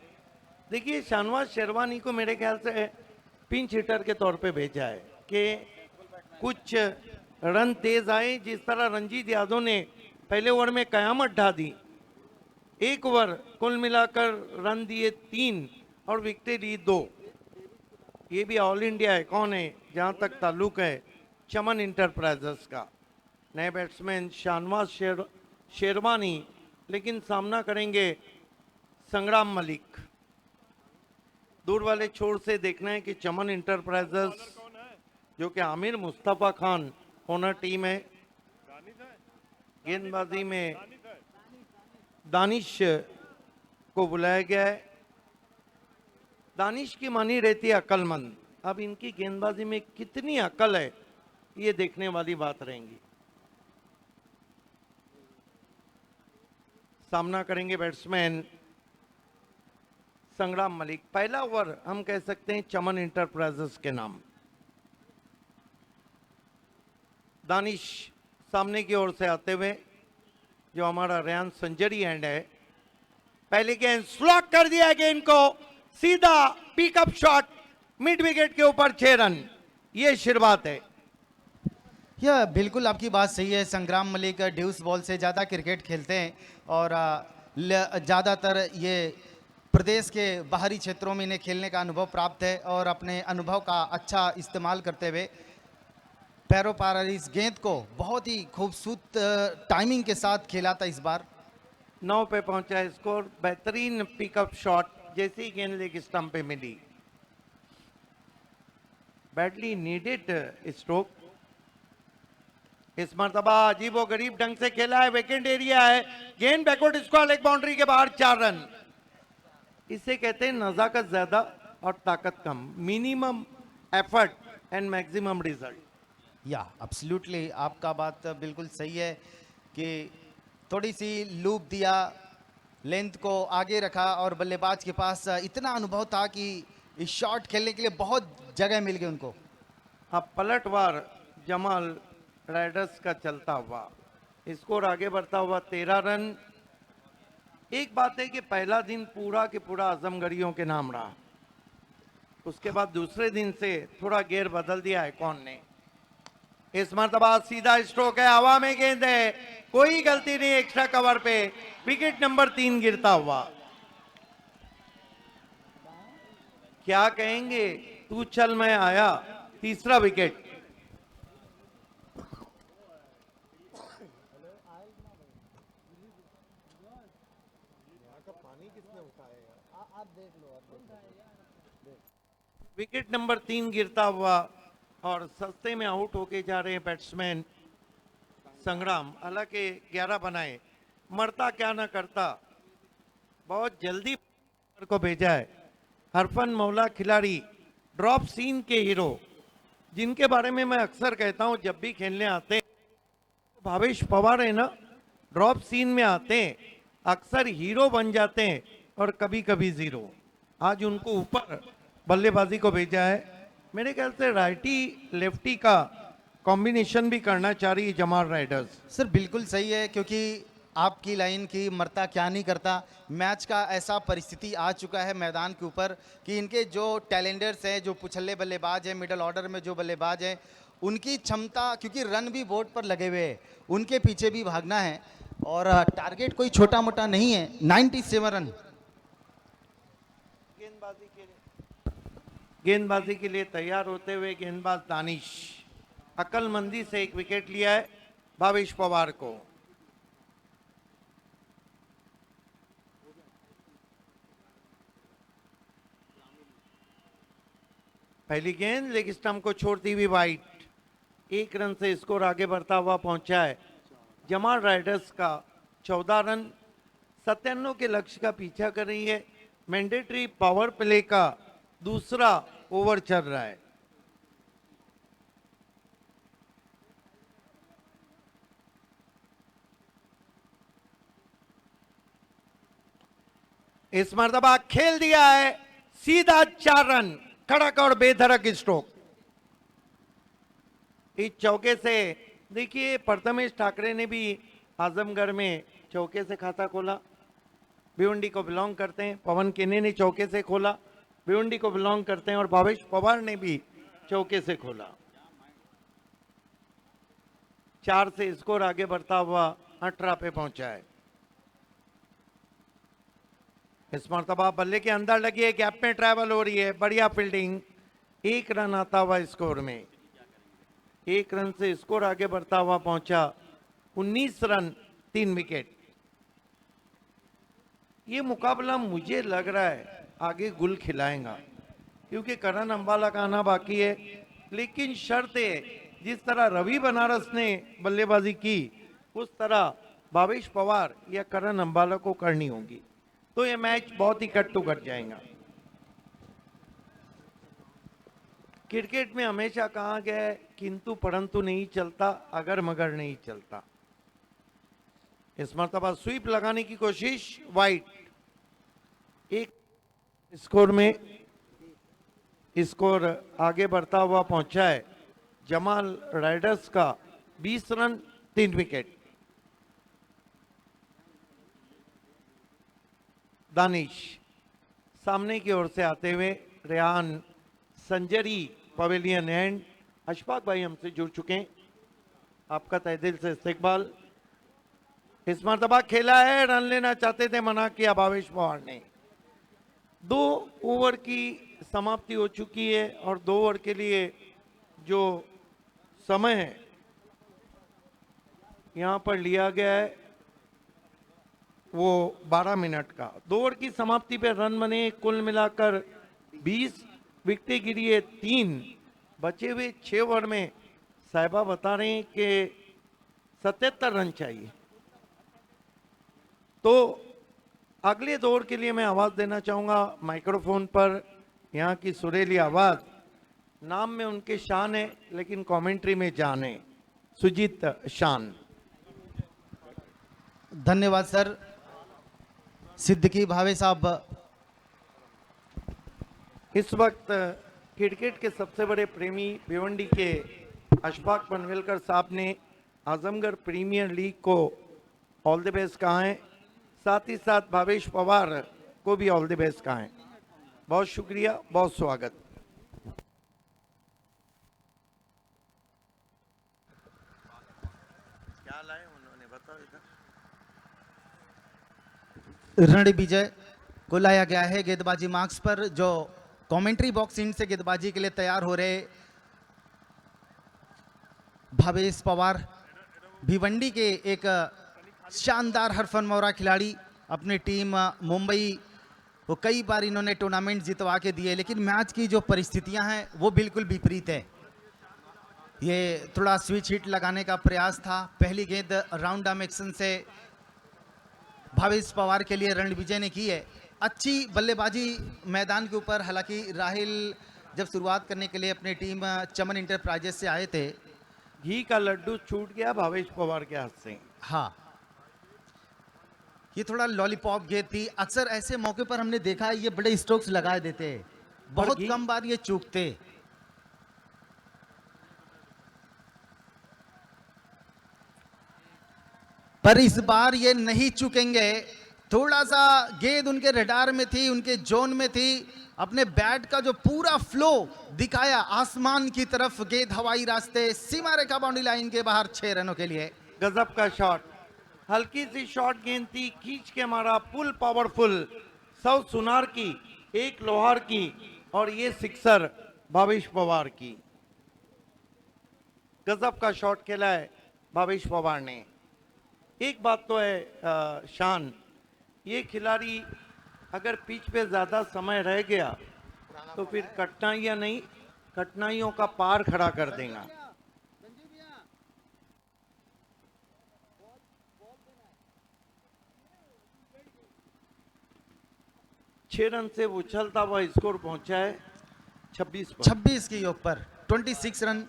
देखिए, शाहनवाज शेरवानी को मेरे ख्याल से पिंच हिटर के तौर पे भेजा है कि कुछ रन तेज आए। जिस तरह रंजीत यादव ने पहले ओवर में कयामत ढा दी, एक ओवर कुल मिलाकर रन दिए 3 और विकेटें ली 2। ये भी ऑल इंडिया है, कौन है जहां तक ताल्लुक है चमन इंटरप्राइजेस का। नए बैट्समैन शाहनवाज शेरवानी, लेकिन सामना करेंगे संग्राम मलिक। दूर वाले छोर से देखना है कि चमन इंटरप्राइजेस जो कि आमिर मुस्तफा खान ओनर टीम है, गेंदबाजी में दानिश को बुलाया गया है। दानिश की मानी रहती है अक्लमंद, अब इनकी गेंदबाजी में कितनी अकल है ये देखने वाली बात रहेंगी। सामना करेंगे बैट्समैन संग्राम मलिक। पहला ओवर हम कह सकते हैं चमन इंटरप्राइजेस के नाम। दानिश सामने की ओर से आते हुए, जो हमारा रेयान संजरी एंड है, पहले गेंद स्लॉक कर दिया गेंद को, सीधा पिकअप शॉट मिड विकेट के ऊपर 6 रन। ये शुरुआत है। यह बिल्कुल आपकी बात सही है। संग्राम मलिक ड्यूस बॉल से ज़्यादा क्रिकेट खेलते हैं और ज़्यादातर ये प्रदेश के बाहरी क्षेत्रों में इन्हें खेलने का अनुभव प्राप्त है और अपने अनुभव का अच्छा इस्तेमाल करते हुए पैरों पार इस गेंद को बहुत ही खूबसूरत टाइमिंग के साथ खेला था। इस बार 9 पे पहुंचा स्कोर। बेहतरीन पिकअप शॉट, जैसे ही गेंद लेग स्टंप पे मिली, बैडली नीडेड स्ट्रोक। इस मर्तबा अजीबो गरीब ढंग से खेला है, वेकेंट एरिया है, गेंद बैकवर्ड स्क्वायर लेग बाउंड्री के बाहर 4 रन। इसे कहते हैं नजाकत ज्यादा और ताकत कम, minimum effort and maximum result. Yeah absolutely आपका बात बिल्कुल सही है कि थोड़ी सी लूप दिया, लेंथ को आगे रखा और बल्लेबाज के पास इतना अनुभव था कि इस शॉट खेलने के लिए बहुत जगह मिल गई उनको। अब पलटवार जमाल राइडर्स का चलता हुआ, स्कोर आगे बढ़ता हुआ 13 रन। एक बात है कि पहला दिन पूरा के पूरा आजमगढ़ियों के नाम रहा, उसके बाद दूसरे दिन से थोड़ा गेयर बदल दिया है कौन ने। इस मर्तबा सीधा स्ट्रोक है, हवा में गेंद है, कोई गलती नहीं एक्स्ट्रा कवर पे, विकेट नंबर 3 गिरता हुआ। क्या कहेंगे, तू चल मैं आया, तीसरा विकेट। विकेट नंबर 3 गिरता हुआ और सस्ते में आउट होके जा रहे हैं बैट्समैन संग्राम। हालांकि 11 बनाए, मरता क्या ना करता, बहुत जल्दी को भेजा है। हरफन मौला खिलाड़ी, ड्रॉप सीन के हीरो, जिनके बारे में मैं अक्सर कहता हूं जब भी खेलने आते हैं, भावेश पवार है ना, ड्रॉप सीन में आते हैं, अक्सर हीरो बन जाते हैं और कभी कभी जीरो। आज उनको ऊपर बल्लेबाजी को भेजा है। मेरे ख्याल से राइटी लेफ्टी का कॉम्बिनेशन भी करना चाह रही है जमाल राइडर्स। सर बिल्कुल सही है, क्योंकि आपकी लाइन की मरता क्या नहीं करता, मैच का ऐसा परिस्थिति आ चुका है मैदान के ऊपर कि इनके जो टैलेंडर्स हैं, जो पुछल्ले बल्लेबाज हैं, मिडल ऑर्डर में जो बल्लेबाज हैं, उनकी क्षमता, क्योंकि रन भी बोर्ड पर लगे हुए हैं, उनके पीछे भी भागना है और टारगेट कोई छोटा मोटा नहीं है। 97 रन गेंदबाजी के लिए तैयार होते हुए गेंदबाज दानिश, अक्लमंदी से एक विकेट लिया है भावेश पवार को। पहली गेंद लेग स्टंप को छोड़ती हुई वाइट। 1 रन से स्कोर आगे बढ़ता हुआ पहुंचा है जमाल राइडर्स का 14 रन 97 के लक्ष्य का पीछा कर रही है। मैंडेटरी पावर प्ले का दूसरा ओवर चल रहा है। इस मर्तबा खेल दिया है सीधा 4 रन, कड़क और बेधड़क स्ट्रोक। इस चौके से देखिए प्रथमेश ठाकरे ने भी आजमगढ़ में चौके से खाता खोला, भिवंडी को बिलोंग करते हैं। पवन केने ने चौके से खोला, भिवंडी को बिलोंग करते हैं। और भावेश पवार ने भी चौके से खोला। 4 से स्कोर आगे बढ़ता हुआ 18 पे पहुंचा है। इस मर्तबा बल्ले के अंदर लगी है, गैप में ट्रैवल हो रही है, बढ़िया फील्डिंग। 1 रन आता हुआ स्कोर में। 1 रन से स्कोर आगे बढ़ता हुआ पहुंचा 19 रन 3 विकेट। ये मुकाबला मुझे लग रहा है आगे गुल खिलाएगा, क्योंकि करण अंबाला का आना बाकी है। लेकिन शर्त है जिस तरह रवि बनारस ने बल्लेबाजी की उस तरह भावेश पवार या करण अंबाला को करनी होगी, तो ये मैच बहुत ही कट टू कट जाएगा। क्रिकेट में हमेशा कहा गया है किंतु परंतु नहीं चलता, अगर मगर नहीं चलता। इस मर्तबा स्वीप लगाने की कोशिश, वाइट। 1 स्कोर में स्कोर आगे बढ़ता हुआ पहुंचा है जमाल राइडर्स का 20 रन 3 विकेट। दानिश सामने की ओर से आते हुए, रेहान संजरी पवेलियन एंड। अशफाक भाई हमसे जुड़ चुके हैं, आपका तहे दिल से इस्तकबाल। इस मर्तबा खेला है, रन लेना चाहते थे, मना किया भावेश पवार ने। 2 ओवर की समाप्ति हो चुकी है और 2 ओवर के लिए जो समय है यहां पर लिया गया है वो 12 मिनट का। 2 ओवर की समाप्ति पे रन बने कुल मिलाकर 20, विकेटें गिरी है 3, बचे हुए 6 ओवर में साहिबा बता रहे हैं कि 77 रन चाहिए। तो अगले 2 ओवर के लिए मैं आवाज देना चाहूंगा माइक्रोफोन पर। यहाँ की सुरीली आवाज, नाम में उनके शान है लेकिन कमेंट्री में जान है। सुजीत शान। धन्यवाद सर। सिद्दीकी भावे साहब। इस वक्त क्रिकेट के सबसे बड़े प्रेमी भिवंडी के अशफाक पनवेलकर साहब ने आजमगढ़ प्रीमियर लीग को ऑल द बेस्ट कहा है, साथ ही साथ भावेश पवार को भी ऑल द बेस्ट कहा है। बहुत शुक्रिया, बहुत स्वागत। क्या लाए उन्होंने, बताओ इधर। रणविजय को लाया गया है गेंदबाजी मार्क्स पर। जो कमेंट्री बॉक्स इन से गेंदबाजी के लिए तैयार हो रहे भावेश पवार, भिवंडी के एक शानदार हरफनमौरा खिलाड़ी। अपनी टीम मुंबई वो कई बार इन्होंने टूर्नामेंट जितवा के दिए, लेकिन मैच की जो परिस्थितियां हैं वो बिल्कुल विपरीत है। ये थोड़ा स्विच हिट लगाने का प्रयास था। पहली गेंद राउंड आर्म एक्शन से भावेश पवार के लिए रणविजय ने की है। अच्छी बल्लेबाजी मैदान के ऊपर। हालांकि राहिल जब शुरुआत करने के लिए अपनी टीम चमन इंटरप्राइजेस से आए थे, घी का लड्डू छूट गया भावेश पवार के हाथ से। हाँ, ये थोड़ा लॉलीपॉप गेंद थी। अक्सर ऐसे मौके पर हमने देखा है ये बड़े स्ट्रोक्स लगा देते हैं, बहुत कम बार ये चूकते। पर इस बार ये नहीं चूकेंगे। थोड़ा सा गेंद उनके रडार में थी, उनके जोन में थी। अपने बैट का जो पूरा फ्लो दिखाया आसमान की तरफ, गेंद हवाई रास्ते, सीमा रेखा बाउंड्री लाइन के बाहर 6 रनों के लिए। गजब का शॉट, हल्की सी शॉट गेंद थी, खींच के मारा, फुल पावरफुल। 100 सुनार की, 1 लोहार की, और ये सिक्सर भावेश पवार की। गजब का शॉट खेला है भावेश पवार ने। एक बात तो है शान, ये खिलाड़ी अगर पिच पे ज्यादा समय रह गया तो फिर कटना या नहीं, कठिनाइयों का पार खड़ा कर देगा। छह रन से उछलता हुआ स्कोर पहुंचा है 26 पर। 26 के योग पर 26 रन।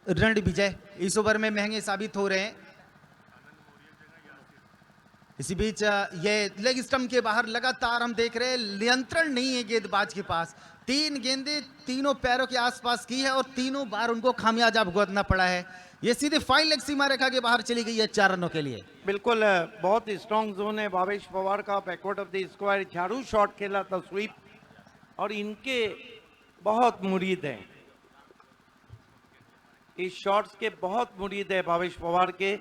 रणविजय इस ओवर में महंगे साबित हो रहे हैं। इसी बीच ये लेग स्टंप के बाहर लगातार हम देख रहे हैं नियंत्रण नहीं है गेंदबाज के पास। 3 गेंदें तीनों पैरों के आसपास की है और तीनों बार उनको खामियाजा भुगतना पड़ा है। ये सीधे फाइन लेग सीमा रेखा के बाहर चली गई है 4 रनों के लिए। बिल्कुल बहुत स्ट्रॉन्ग जोन है भावेश पवार का। बैकवर्ड ऑफ द स्क्वायर झाड़ू शॉट खेला था स्वीप, और इनके बहुत मुरीद हैं, इस शॉट्स के बहुत मुरीद है भावेश पवार के।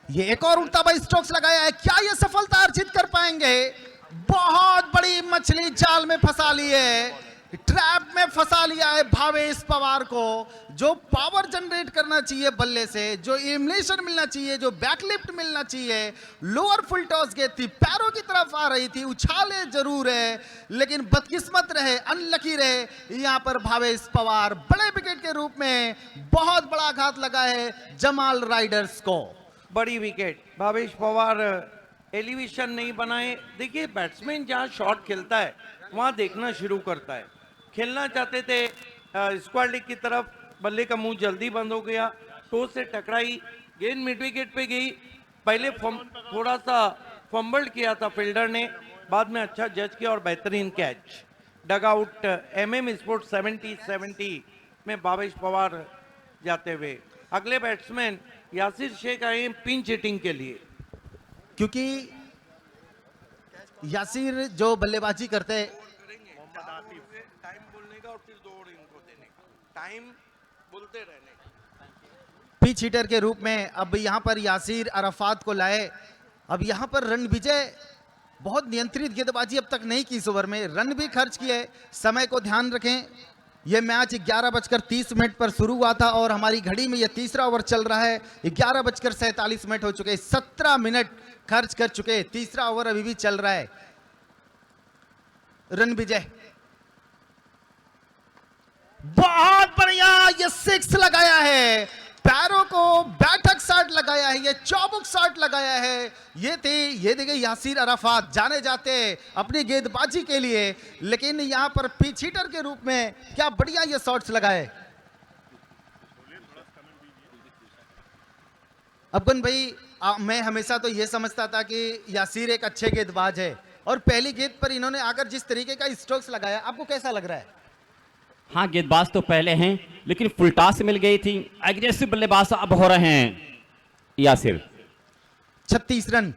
ये एक और उल्टा बाई स्ट्रोक्स लगाया है, क्या ये सफलता अर्जित कर पाएंगे? बहुत बड़ी मछली जाल में फंसा ली है, ट्रैप में फंसा लिया है भावेश पवार को। जो पावर जनरेट करना चाहिए बल्ले से, जो इम्युलेशन मिलना चाहिए, जो बैकलिफ्ट मिलना चाहिए, लोअर फुल टॉस गेंद थी, पैरों की तरफ आ रही थी, उछाले जरूर है लेकिन बदकिस्मत रहे, अनलकी रहे। यहां पर भावेश पवार बड़े विकेट के रूप में बहुत बड़ा आघात लगा है जमाल राइडर्स को। बड़ी विकेट भावेश पवार एलिवेशन नहीं बनाए। देखिए बैट्समैन जहां शॉट खेलता है वहां देखना शुरू करता है। खेलना चाहते थे स्क्वायर लेग की तरफ, बल्ले का मुंह जल्दी बंद हो गया, टो से टकराई, गेंद मिड विकेट पे गई। पहले थोड़ा सा फंबल्ड किया था फील्डर ने, बाद में अच्छा जज किया और बेहतरीन catch. Dugout MM sports 70-70 में भावेश पवार जाते हुए। अगले बैट्समैन यासिर शेख आए पिंच हिटिंग के लिए, क्योंकि यासिर जो बल्लेबाजी करते हैं, टाइम बोलने का और फिर 2 ओवर इनको देने का, टाइम बोलते रहने का। पिच हिटर के रूप में अब यहां पर यासिर अराफात को लाए। अब यहां पर रणविजय बहुत नियंत्रित गेंदबाजी अब तक नहीं की इस ओवर में, रन भी खर्च किए। समय को ध्यान रखें, यह मैच 11:30 पर शुरू हुआ था और हमारी घड़ी में यह तीसरा ओवर चल रहा है। 11:47 हो चुके, 17 मिनट खर्च कर चुके, तीसरा ओवर अभी भी चल रहा है। रणविजय बहुत बढ़िया, ये 6 लगाया है, पैरों को बैठक शॉट लगाया है, ये चौबुक शॉट लगाया है। ये देखिए यासिर अराफात जाने जाते अपनी गेंदबाजी के लिए, लेकिन यहां पर पिच हिटर के रूप में क्या बढ़िया ये शॉट्स लगाए। अफगन भाई मैं हमेशा तो ये समझता था कि यासिर एक अच्छे गेंदबाज है, और पहली गेंद पर इन्होंने आकर जिस तरीके का स्ट्रोक्स लगाया, आपको कैसा लग रहा है? हाँ, गेंदबाज तो पहले हैं लेकिन फुल टॉस मिल गई थी। एग्रेसिव बल्लेबाज अब हो रहे हैं यासिर। 36 रन,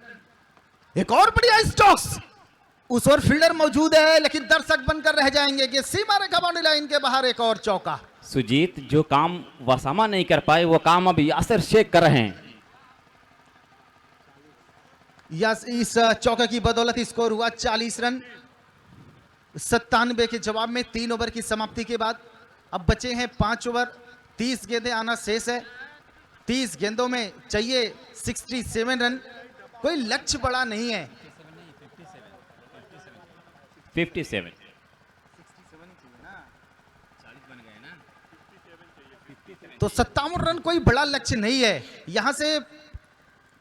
एक और बढ़िया स्ट्रोक्स। उस ओर फील्डर मौजूद है लेकिन दर्शक बनकर रह जाएंगे कि सीमा रेखा बाउंड्री लाइन के बाहर एक और चौका। सुजीत, जो काम वसामा नहीं कर पाए वो काम अब यासिर शेख कर रहे हैं। इस चौके की बदौलत स्कोर हुआ 40 रन 97 के जवाब में 3 ओवर की समाप्ति के बाद। अब बचे हैं 5 ओवर, 30 गेंदें आना शेष है। 30 गेंदों में चाहिए 67 रन, कोई लक्ष्य बड़ा नहीं है। 57 तो 57 रन कोई बड़ा लक्ष्य नहीं है, यहां से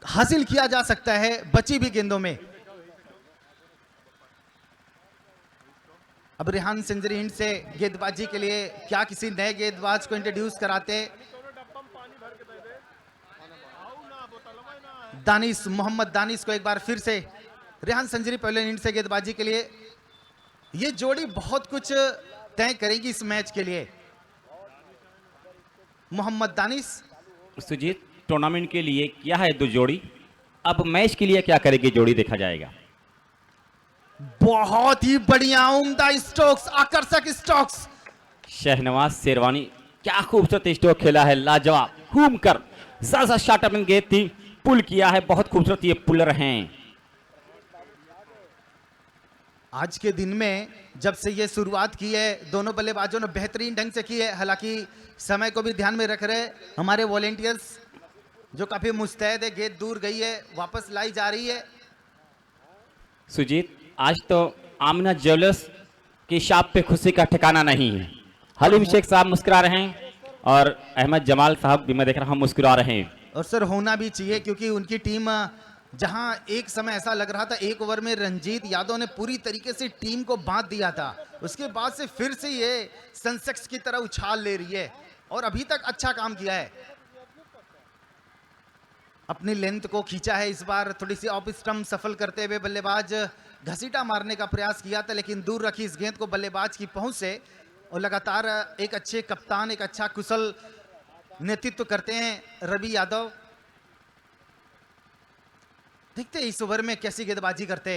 हासिल किया जा सकता है बची भी गेंदों में। अब रेहान सेंचुरी हिंट से गेंदबाजी के लिए क्या किसी नए गेंदबाज को इंट्रोड्यूस कराते? दानिश, मोहम्मद दानिश को एक बार फिर से रेहान सेंचुरी पहले हिंट से गेंदबाजी के लिए। ये जोड़ी बहुत कुछ तय करेगी इस मैच के लिए। मोहम्मद दानिश। सुजीत, टूर्नामेंट के लिए क्या है 2 जोड़ी, अब मैच के लिए क्या करेगी जोड़ी देखा जाएगा। बहुत ही बढ़िया उम्दा स्ट्रोक्स, आकर्षक स्ट्रोक्स। शहनवाज शेरवानी क्या खूबसूरत स्ट्रोक खेला है, लाजवाब, घूम कर सा शॉट अपन गेंद थी, पुल किया है, बहुत खूबसूरत ये पुलर हैं। आज के दिन में जब से ये शुरुआत की है दोनों बल्लेबाजों ने बेहतरीन ढंग से की है। हालांकि समय को भी ध्यान में रख रहे हमारे वॉलेंटियर्स जो काफी मुस्तैद है। गेंद दूर गई है, वापस लाई जा रही है। सुजीत, आज तो आमिना ज्वेलर्स की शॉप पे खुशी का ठिकाना नहीं है। हलीम शेख साहब मुस्कुरा रहे हैं और अहमद जमाल साहब भी मैं देख रहा हूँ मुस्कुरा रहे हैं। और सर होना भी चाहिए क्योंकि उनकी टीम जहां एक समय ऐसा लग रहा था एक ओवर में रंजीत यादव ने पूरी तरीके से टीम को बांध दिया था, उसके बाद से फिर से ये सनसेक्स की तरह उछाल ले रही है और अभी तक अच्छा काम किया है। अपनी लेंथ को खींचा है, इस बार थोड़ी सी ऑफ स्टंप सफल करते हुए बल्लेबाज घसीटा मारने का प्रयास किया था लेकिन दूर रखी इस गेंद को बल्लेबाज की पहुंच से। और लगातार एक अच्छे कप्तान, एक अच्छा कुशल नेतृत्व करते हैं रवि यादव। देखते इस ओवर में कैसी गेंदबाजी करते।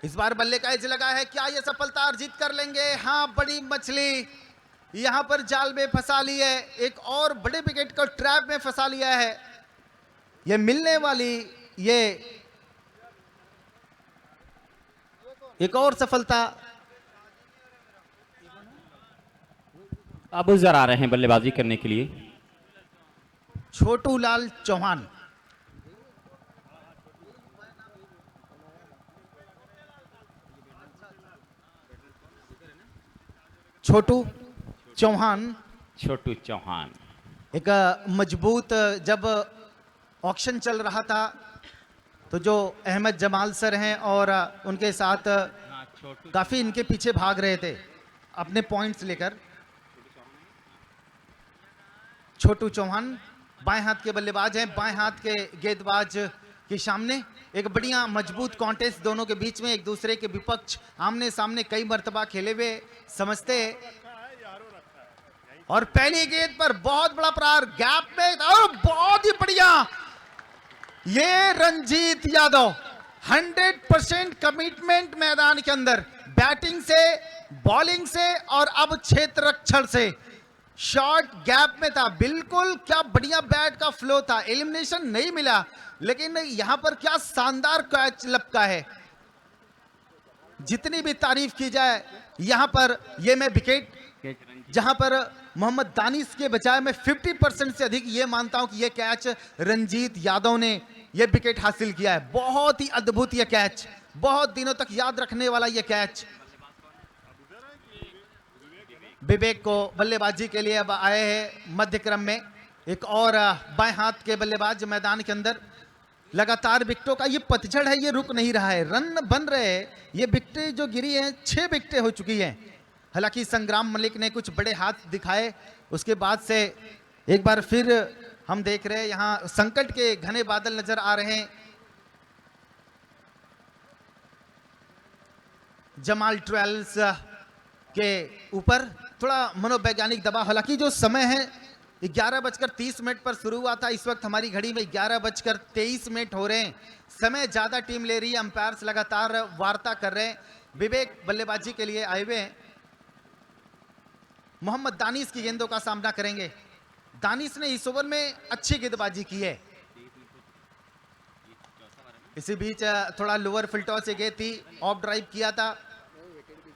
इस बार बल्ले का एज लगा है, क्या ये सफलता अर्जित कर लेंगे? हाँ, बड़ी मछली यहां पर जाल में फंसा ली है, एक और बड़े विकेट को ट्रैप में फंसा लिया है। ये मिलने वाली ये एक और सफलता। अबूजर आ रहे हैं बल्लेबाजी करने के लिए। छोटू लाल चौहान, छोटू चौहान, छोटू चौहान एक मजबूत, जब ऑक्शन चल रहा था तो जो अहमद जमाल सर हैं और उनके साथ काफी इनके पीछे भाग रहे थे अपने पॉइंट्स लेकर। छोटू चौहान बाएं हाथ के बल्लेबाज हैं, बाएं हाथ के गेंदबाज के सामने एक बढ़िया मजबूत कॉन्टेस्ट दोनों के बीच में, एक दूसरे के विपक्ष आमने सामने कई मर्तबा खेले हुए समझते। और पहली गेंद पर बहुत बड़ा प्रहार गैप में और बहुत ही बढ़िया ये रंजीत यादव 100% कमिटमेंट मैदान के अंदर, बैटिंग से, बॉलिंग से और अब क्षेत्र रक्षण से। शॉर्ट गैप में था बिल्कुल, क्या बढ़िया बैट का फ्लो था। एलिमिनेशन नहीं मिला लेकिन यहां पर क्या शानदार कैच लपका है। जितनी भी तारीफ की जाए यहां पर ये मैं विकेट, जहां पर मोहम्मद दानिश के बजाय मैं 50% से अधिक ये मानता हूं कि ये कैच रंजीत यादव ने ये विकेट हासिल किया है। बहुत ही अद्भुत ये कैच, बहुत दिनों तक याद रखने वाला ये कैच। विवेक को बल्लेबाजी के लिए अब आए हैं मध्य क्रम में। एक और बाएं हाथ के बल्लेबाज मैदान के अंदर। लगातार विकेटों का ये पतझड़ है, ये रुक नहीं रहा है, रन बन रहे हैं। ये विकेटें जो गिरी हैं 6 विकेटें हो चुकी हैं। हालांकि संग्राम मलिक ने कुछ बड़े हाथ दिखाए, उसके बाद से एक बार फिर हम देख रहे हैं यहां संकट के घने बादल नजर आ रहे हैं। जमाल ट्वेल्स के ऊपर थोड़ा मनोवैज्ञानिक दबाव। हालांकि जो समय है 11:30 पर शुरू हुआ था, इस वक्त हमारी घड़ी में 11:23 हो रहे हैं। समय ज्यादा टीम ले रही है, अंपायर्स लगातार वार्ता कर रहे हैं। विवेक बल्लेबाजी के लिए आए हुए हैं, मोहम्मद दानिश की गेंदों का सामना करेंगे। दानिश ने इस ओवर में अच्छी गेंदबाजी की है। इसी बीच थोड़ा लोअर फिल्टॉ से गेंद थी, ऑफ ड्राइव किया था,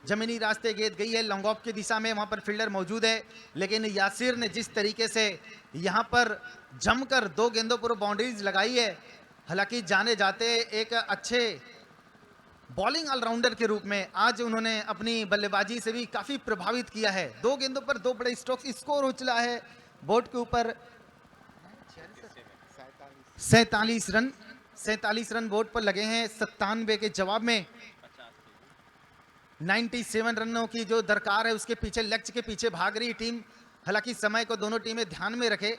जमीनी रास्ते गेंद गई है लॉन्ग ऑफ की दिशा में, वहां पर फील्डर मौजूद है। लेकिन यासिर ने जिस तरीके से यहां पर जमकर 2 गेंदों पर बाउंड्रीज लगाई है, हालांकि जाने जाते एक अच्छे बॉलिंग ऑलराउंडर के रूप में आज उन्होंने अपनी बल्लेबाजी से भी काफी प्रभावित किया है। 2 गेंदों पर 2 बड़े स्ट्रोक्स, स्कोर उछला है बोर्ड के ऊपर 47 रन बोर्ड पर लगे हैं। 97 के जवाब में 97 रनों की जो दरकार है उसके पीछे, लक्ष्य के पीछे भाग रही टीम। हालांकि समय को दोनों टीमें ध्यान में रखे।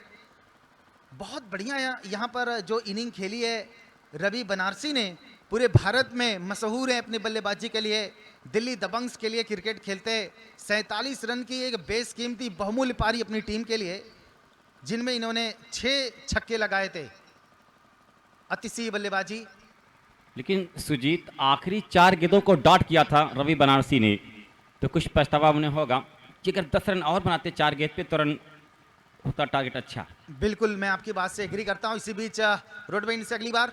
बहुत बढ़िया यहाँ पर जो इनिंग खेली है रवि बनारसी ने, पूरे भारत में मशहूर है अपनी बल्लेबाजी के लिए। दिल्ली दबंग्स के लिए क्रिकेट खेलते। 47 रन की एक बेशकीमती बहुमूल्य पारी अपनी टीम के लिए, जिनमें इन्होंने 6 छक्के लगाए थे। अतिशी बल्लेबाजी। लेकिन सुजीत, आखिरी 4 गेंदों को डॉट किया था रवि बनारसी ने, तो कुछ पछतावा उन्हें होगा कि अगर 10 रन और बनाते 4 गेंद पे तो रन होता टारगेट अच्छा। बिल्कुल, मैं आपकी बात से एग्री करता हूं। इसी बीच रोडवेन से अगली बार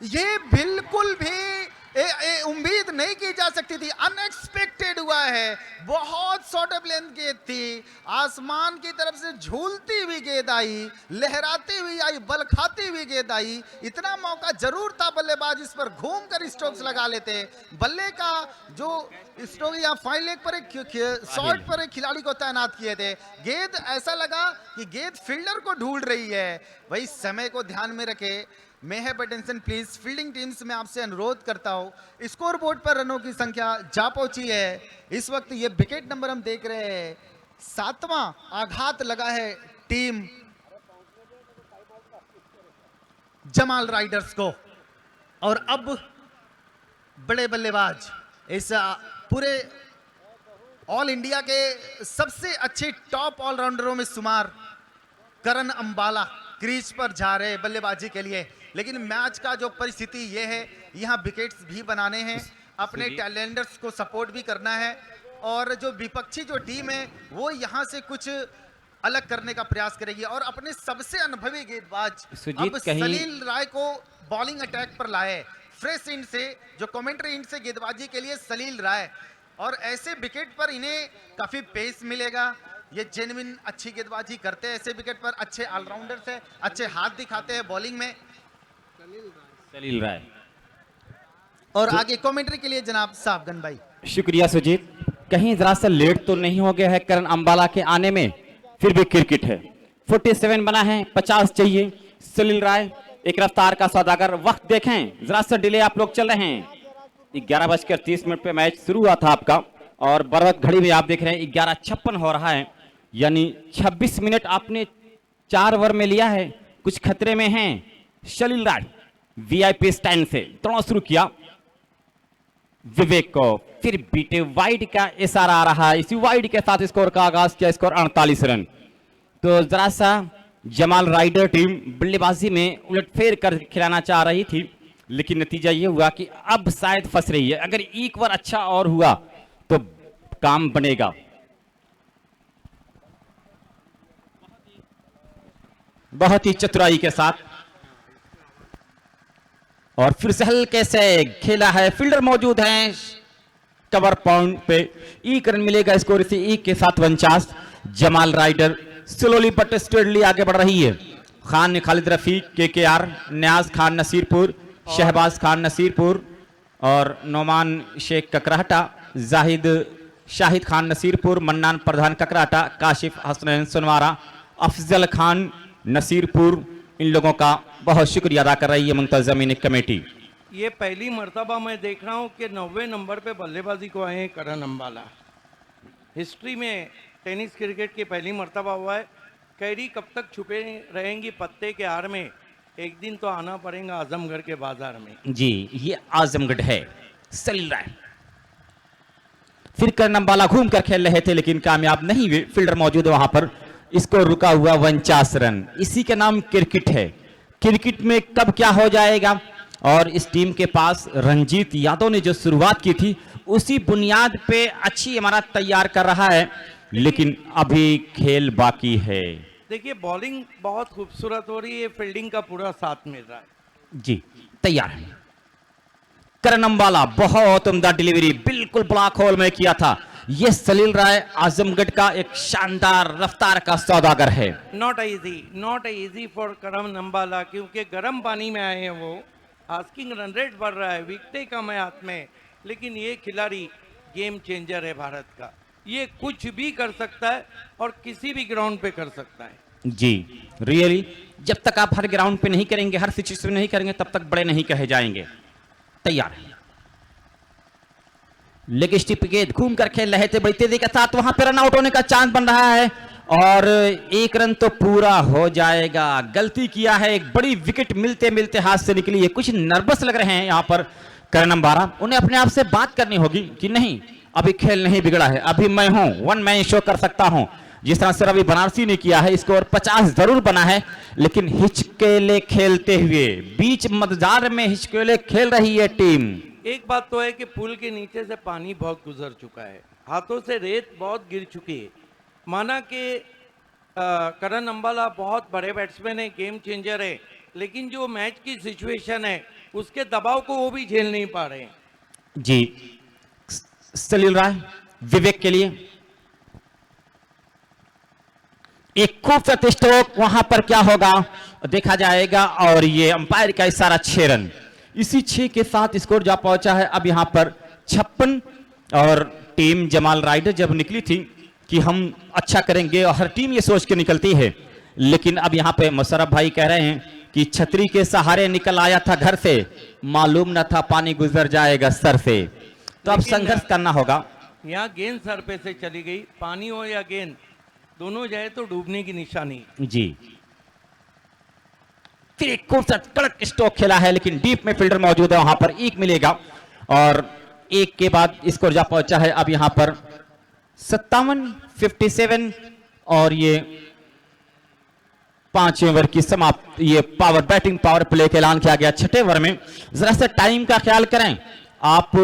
ये बिल्कुल भी उम्मीद नहीं की जा सकती थी, अनएक्सपेक्टेड हुआ है। बहुत शॉर्ट ऑफ लेंथ गेंद थी, आसमान की तरफ से झूलती हुई गेंद आई, लहराती हुई आई, बल खाती हुई गेंद आई। इतना मौका जरूर था, बल्लेबाज इस पर घूमकर स्ट्रोक्स लगा लेते। बल्ले का जो स्ट्रोक या फाइन लेग पर एक शॉट पर एक खिलाड़ी को तैनात किए थे। गेंद ऐसा लगा कि गेंद फील्डर को ढूंढ रही है। वही समय को ध्यान में रखे। May have attention please. Fielding teams में आपसे अनुरोध करता हूं, स्कोर बोर्ड पर रनों की संख्या जा पहुंची है। इस वक्त ये विकेट नंबर हम देख रहे हैं, 7वां आघात लगा है टीम जमाल राइडर्स को। और अब बड़े बल्लेबाज इस पूरे ऑल इंडिया के सबसे अच्छे टॉप ऑलराउंडरों में शुमार करण अंबाला क्रीज पर जा रहे हैं बल्लेबाजी के लिए। लेकिन मैच का जो परिस्थिति ये है, यहाँ विकेट्स भी बनाने हैं, अपने टैलेंटर्स को सपोर्ट भी करना है, और जो विपक्षी जो टीम है वो यहाँ से कुछ अलग करने का प्रयास करेगी और अपने सबसे अनुभवी गेंदबाज अब सलील राय को बॉलिंग अटैक पर लाए। फ्रेश इंड से, जो कमेंट्री इंड से गेंदबाजी के लिए सलील राय, और ऐसे विकेट पर इन्हें काफी पेस मिलेगा। ये जेन्युइन अच्छी गेंदबाजी करते हैं ऐसे विकेट पर, अच्छे ऑलराउंडर्स है, अच्छे हाथ दिखाते हैं बॉलिंग में। सलील राय। और आगे कमेंट्री के लिए जनाब साहबगन भाई। शुक्रिया सुजीत। कहीं जरा सा लेट तो नहीं हो गया है करण अंबाला के आने में? फिर भी क्रिकेट है। 47 बना है, 50 चाहिए। सलील राय एक रफ्तार का सौदागर। वक्त देखें, जरा सा डिले आप लोग चल रहे हैं। 11:30 पे मैच शुरू हुआ था आपका, और बरवत घड़ी में आप देख रहे हैं 11:56 हो रहा है, यानी 26 मिनट आपने 4 ओवर में लिया है। कुछ खतरे में हैं। सलील राय वीआईपी स्टैंड से दौड़ शुरू किया। विवेक को फिर बीटे, वाइड का इशारा आ रहा है। इसी वाइड के साथ स्कोर का आगाज किया, स्कोर 48 रन। तो जरा सा जमाल राइडर टीम बल्लेबाजी में उलटफेर कर खिलाना चाह रही थी, लेकिन नतीजा यह हुआ कि अब शायद फंस रही है। अगर एक बार अच्छा और हुआ तो काम बनेगा। बहुत ही चतुराई के साथ और फिर से हल्के से खेला है। फील्डर मौजूद हैं कवर पॉइंट पे। एक रन मिलेगा, स्कोर इसे 1 के साथ 49। Jamal rider slowly but steadily आगे बढ़ रही है। खान खालिद रफीक, KKR, न्याज खान नसीरपुर, शहबाज खान नसीरपुर और नोमान शेख ककराहटा, जाहिद शाहिद खान नसीरपुर, मन्नान प्रधान ककराहटा, काशिफ हसनैन सुनवारा, अफजल खान नसीरपुर, इन लोगों का बहुत शुक्रिया अदा कर रही है मुंतज़मीन कमेटी। ये पहली मर्तबा मैं देख रहा हूँ कि 90 नंबर पे बल्लेबाजी को आए हैं करण अंबाला। हिस्ट्री में टेनिस क्रिकेट की पहली मर्तबा हुआ है। कैरी कब तक छुपे रहेंगी पत्ते के हार में? एक दिन तो आना पड़ेगा आजमगढ़ के बाजार में। जी, ये आजमगढ़ है। सलील राय फिर करण अंबाला घूम कर खेल रहे थे, लेकिन कामयाब नहीं हुए। फील्डर मौजूद है वहां पर। इसको रुका हुआ 49 रन। इसी का नाम क्रिकेट है। क्रिकेट में कब क्या हो जाएगा। और इस टीम के पास रंजीत यादव ने जो शुरुआत की थी, उसी बुनियाद पे अच्छी इमारत तैयार कर रहा है, लेकिन अभी खेल बाकी है। देखिए बॉलिंग बहुत खूबसूरत हो रही है, फील्डिंग का पूरा साथ मिल रहा है। जी तैयार है। करण अंबाला बहुत उम्दा डिलीवरी, बिल्कुल ब्लॉक होल में किया था। ये सलील राय आजमगढ़ का एक शानदार रफ्तार का सौदागर है। नॉट इजी फॉर करण अंबाला, क्योंकि गर्म पानी में आए हैं वो। आस्किंग रन रेट बढ़ रहा है, विकेटें कम है हाथ में, लेकिन ये खिलाड़ी गेम चेंजर है भारत का। ये कुछ भी कर सकता है और किसी भी ग्राउंड पे कर सकता है। जी रियली, जब तक आप हर ग्राउंड पे नहीं करेंगे, हर सिचुएशन में नहीं करेंगे, तब तक बड़े नहीं कहे जाएंगे। तैयार है। लेग स्टिप गेंद घूम कर खेल रहे थे बड़ी तेजी के साथ। वहां पर रन आउट होने का चांस बन रहा है और 1 रन तो पूरा हो जाएगा। गलती किया है, एक बड़ी विकेट मिलते मिलते हाथ से निकली है। कुछ नर्वस लग रहे हैं यहाँ पर करण अंबाला। उन्हें अपने आप से बात करनी होगी कि नहीं, अभी खेल नहीं बिगड़ा है, अभी मैं हूं, वन मैन शो कर सकता हूं। जिस तरह से रवि बनारसी ने किया है, स्कोर 50 जरूर बना है, लेकिन हिचकेले खेलते हुए, बीच मध्यार में हिचकेले खेल रही है टीम। एक बात तो है कि पुल के नीचे से पानी बहुत गुजर चुका है, हाथों से रेत बहुत गिर चुकी है। माना कि करण अंबाला बहुत बड़े बैट्समैन है, गेम चेंजर है, लेकिन जो मैच की सिचुएशन है उसके दबाव को वो भी झेल नहीं पा रहे हैं। जी, सलील राय विवेक के लिए एक खूबसूरत स्ट्रोक, वहां पर क्या होगा देखा जाएगा। और ये अंपायर का इशारा 6 रन, इसी 6 के साथ स्कोर जा पहुंचा है अब यहां पर 56। और टीम जमाल राइडर जब निकली थी कि हम अच्छा करेंगे, और हर टीम ये सोच के निकलती है, लेकिन अब यहां पे मुशर्रफ भाई कह रहे हैं कि छतरी के सहारे निकल आया था घर से, मालूम न था पानी गुजर जाएगा सर से। तो अब लेकिन संघर्ष करना होगा। यहाँ गेंद सर पे से चली गई, पानी हो या गेंद दोनों जाए तो डूबने की निशानी। जी, फिर एक खूबसूरत कड़क स्ट्रोक खेला है, लेकिन डीप में फील्डर मौजूद है, वहां पर एक मिलेगा। और एक के बाद स्कोर जा पहुंचा है अब यहां पर 57-57। और ये 5वें ओवर की समाप्त, ये पावर बैटिंग पावर प्ले का ऐलान किया गया 6ठे ओवर में। जरा सा टाइम का ख्याल करें आप,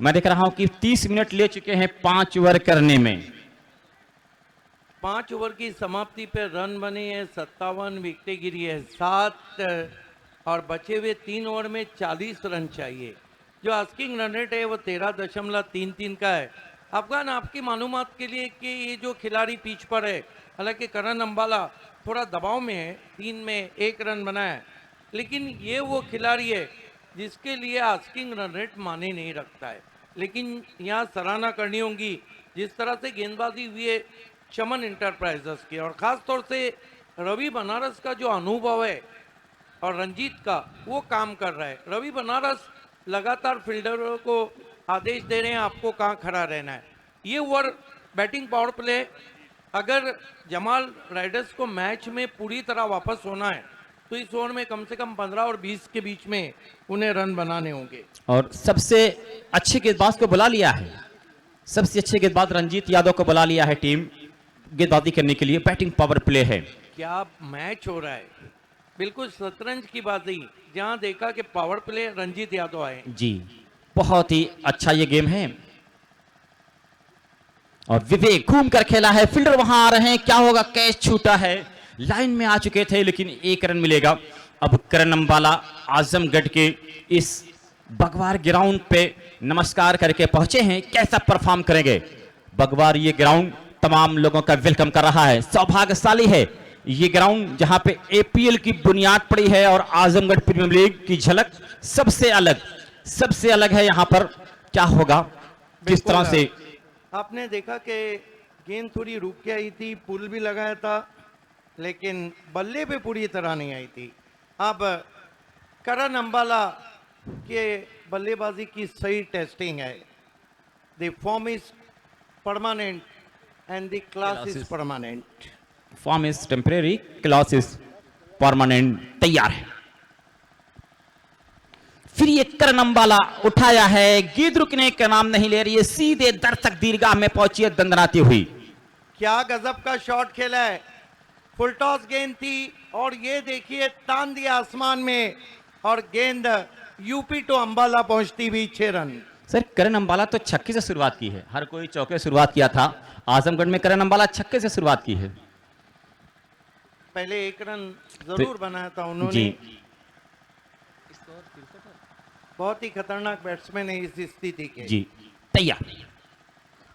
मैं देख रहा हूं कि 30 मिनट ले चुके हैं 5 ओवर करने में। 5 ओवर की समाप्ति पे रन बने हैं 57, विकेटें गिरी है 7, और बचे हुए 3 ओवर में 40 रन चाहिए। जो आस्किंग रन रेट है वो 13.33 का है। अफगान, आपकी मालूमात के लिए कि ये जो खिलाड़ी पिच पर है, हालांकि करण अंबाला थोड़ा दबाव में है, 3 में 1 रन बना है, लेकिन ये वो खिलाड़ी है जिसके लिए आस्किंग रन रेट माने नहीं रखता है। लेकिन यहाँ सराहना करनी होगी जिस तरह से गेंदबाजी हुई है चमन इंटरप्राइजेस की, और ख़ास तौर से रवि बनारस का जो अनुभव है और रंजीत का वो काम कर रहा है। रवि बनारस लगातार फील्डरों को आदेश दे रहे हैं आपको कहाँ खड़ा रहना है। ये ओवर बैटिंग पावर प्ले, अगर जमाल राइडर्स को मैच में पूरी तरह वापस होना है तो इस ओवर में कम से कम 15 और 20 के बीच में उन्हें रन बनाने होंगे। और सबसे अच्छे गेंदबाज को बुला लिया है, सबसे अच्छे गेंदबाज रंजीत यादव को बुला लिया है टीम गेंदबाजी करने के लिए। बैटिंग पावर प्ले है, क्या मैच हो रहा है, बिल्कुल शतरंज की बाजी, जहां देखा कि पावर प्ले रंजीत यादव आए। जी बहुत ही अच्छा ये गेम है। और विवेक घूम कर खेला है, फील्डर वहां आ रहे हैं, क्या होगा, कैच छूटा है, लाइन में आ चुके थे लेकिन 1 रन मिलेगा। अब करण अंबाला आजमगढ़ के इस बगवार ग्राउंड पे नमस्कार करके पहुंचे हैं, कैसा परफॉर्म करेंगे। बगवार ये ग्राउंड तमाम लोगों का वेलकम कर रहा है, सौभाग्यशाली है ये ग्राउंड जहां पे एपीएल की बुनियाद पड़ी है और आजमगढ़ प्रीमियर लीग की झलक सबसे अलग है। यहां पर क्या होगा, किस तरह से आपने देखा कि गेंद थोड़ी रुक के आई थी, पुल भी लगाया था, लेकिन बल्ले पे पूरी तरह नहीं आई थी। अब करण अंबाला के बल्लेबाजी की सही टेस्टिंग है। The form is permanent and the class is permanent. Form is temporary, class is permanent. तैयार है, फिर ये करण अंबाला उठाया है, गेंद रुकने का नाम नहीं ले रही है, सीधे दर्शक दीर्घा में पहुंची है दंदनाती हुई। क्या गजब का शॉट खेला है, फुल टॉस गेंद थी और ये देखिए तान दिया आसमान में, और गेंद यूपी टू अंबाला पहुंचती हुई 6 रन। सर करण अंबाला तो छक्के से शुरुआत की है, हर कोई चौके से शुरुआत किया था, आजमगढ़ में करण अंबाला छक्के से शुरुआत की है। पहले 1 रन जरूर बनाया था उन्होंने जी। बहुत ही खतरनाक बैट्समैन है इस स्थिति के। जी तैयार,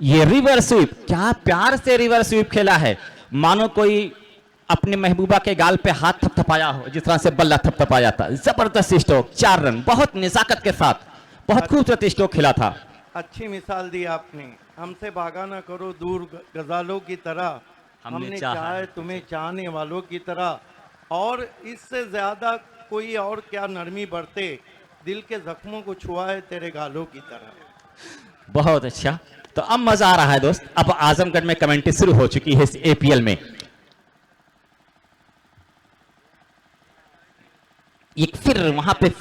ये रिवर्स स्वीप, क्या प्यार से रिवर्स स्वीप खेला है, मानो कोई अपने महबूबा के गाल पे हाथ थपथपाया हो, जिस तरह से बल्ला थपथपाया था। जबरदस्त स्ट्रोक, 4 रन, बहुत निजाकत के साथ बहुत खूबसूरत स्ट्रोक खेला था। अच्छी मिसाल दी आपने, हमसे भागा ना करो दूर गजालों की तरह, हमने चाहा है तुम्हें चाहने वालों की तरह, और इससे ज्यादा कोई और क्या नरमी बरते, दिल के जख्मों को छुआ है तेरे गालों की तरह। बहुत अच्छा, तो अब मजा आ रहा है दोस्त। अब आजमगढ़ में कमेंट्री शुरू हो चुकी है इस एपीएल में। एक फिर वहां पे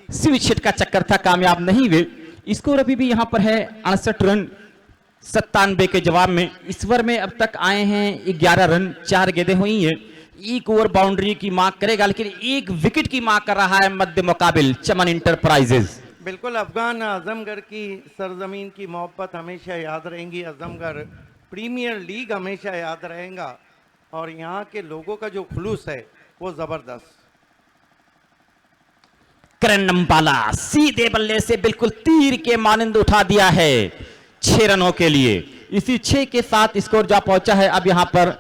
स्विच हिट का चक्कर था, कामयाब नहीं हुए। स्कोर अभी भी यहां पर है 68 रन 97 के जवाब में। इस ओवर में अब तक आए हैं 11 रन, 4 गेंदें हुई हैं। 1 ओवर बाउंड्री की मांग करेगा, लेकिन 1 विकेट की मांग कर रहा है मध्य मुकाबिल चमन इंटरप्राइजेज। बिल्कुल, अफगान आजमगढ़ की सरजमीन की मोहब्बत हमेशा याद रहेंगी, आजमगढ़ प्रीमियर लीग हमेशा याद रहेगा, और यहाँ के लोगों का जो खुलूस है वो ज़बरदस्त। करण अंबाला सीधे बल्ले से बिल्कुल तीर के मानंद उठा दिया है 6 रनों के लिए। इसी 6 के साथ स्कोर जा पहुंचा है अब यहां पर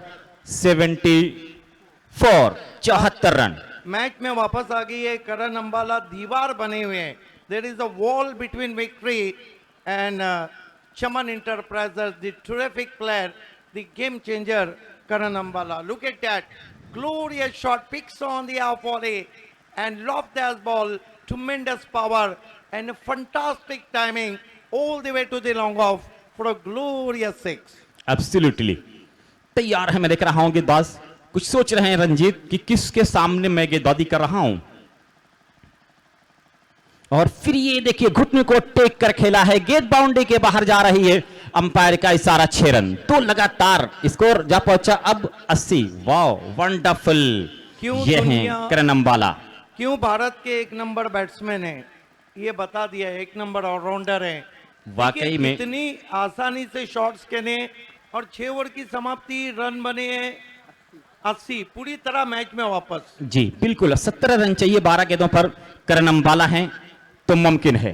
74 रन। मैच में वापस आ गई है करण अंबाला, दीवार बने हुए हैं। There is a wall between victory and Chaman enterprises, the terrific player, the game changer Karan Ambala. Look at that glorious shot, picks on the half volley and loft that ball, tremendous power and a fantastic timing all the way to the long off for a glorious 6. Absolutely तैयार है। मैं देख रहा हूं गेंदबाज कुछ सोच रहे हैं रंजीत कि किसके सामने मैं गेंदबाजी कर रहा हूं। और फिर ये देखिए घुटने को टेक कर खेला है, गेंद बाउंड्री के बाहर जा रही है। अंपायर का इशारा 6 रन। तो लगातार स्कोर जा पहुंचा अब 80। वाह वंडरफुल। क्यों ये हैं दुनिया- करण अंबाला। क्यों भारत के 1 नंबर बैट्समैन है, ये बता दिया है। 1 नंबर ऑलराउंडर है। वाकई देखिए में कितनी आसानी से शॉट्स खेले और 6 ओवर की समाप्ति, रन बने हैं 80। पूरी तरह मैच में वापस। जी बिल्कुल 17 रन चाहिए 12 गेंदों पर। करण अंबाला हैं तो मुमकिन है।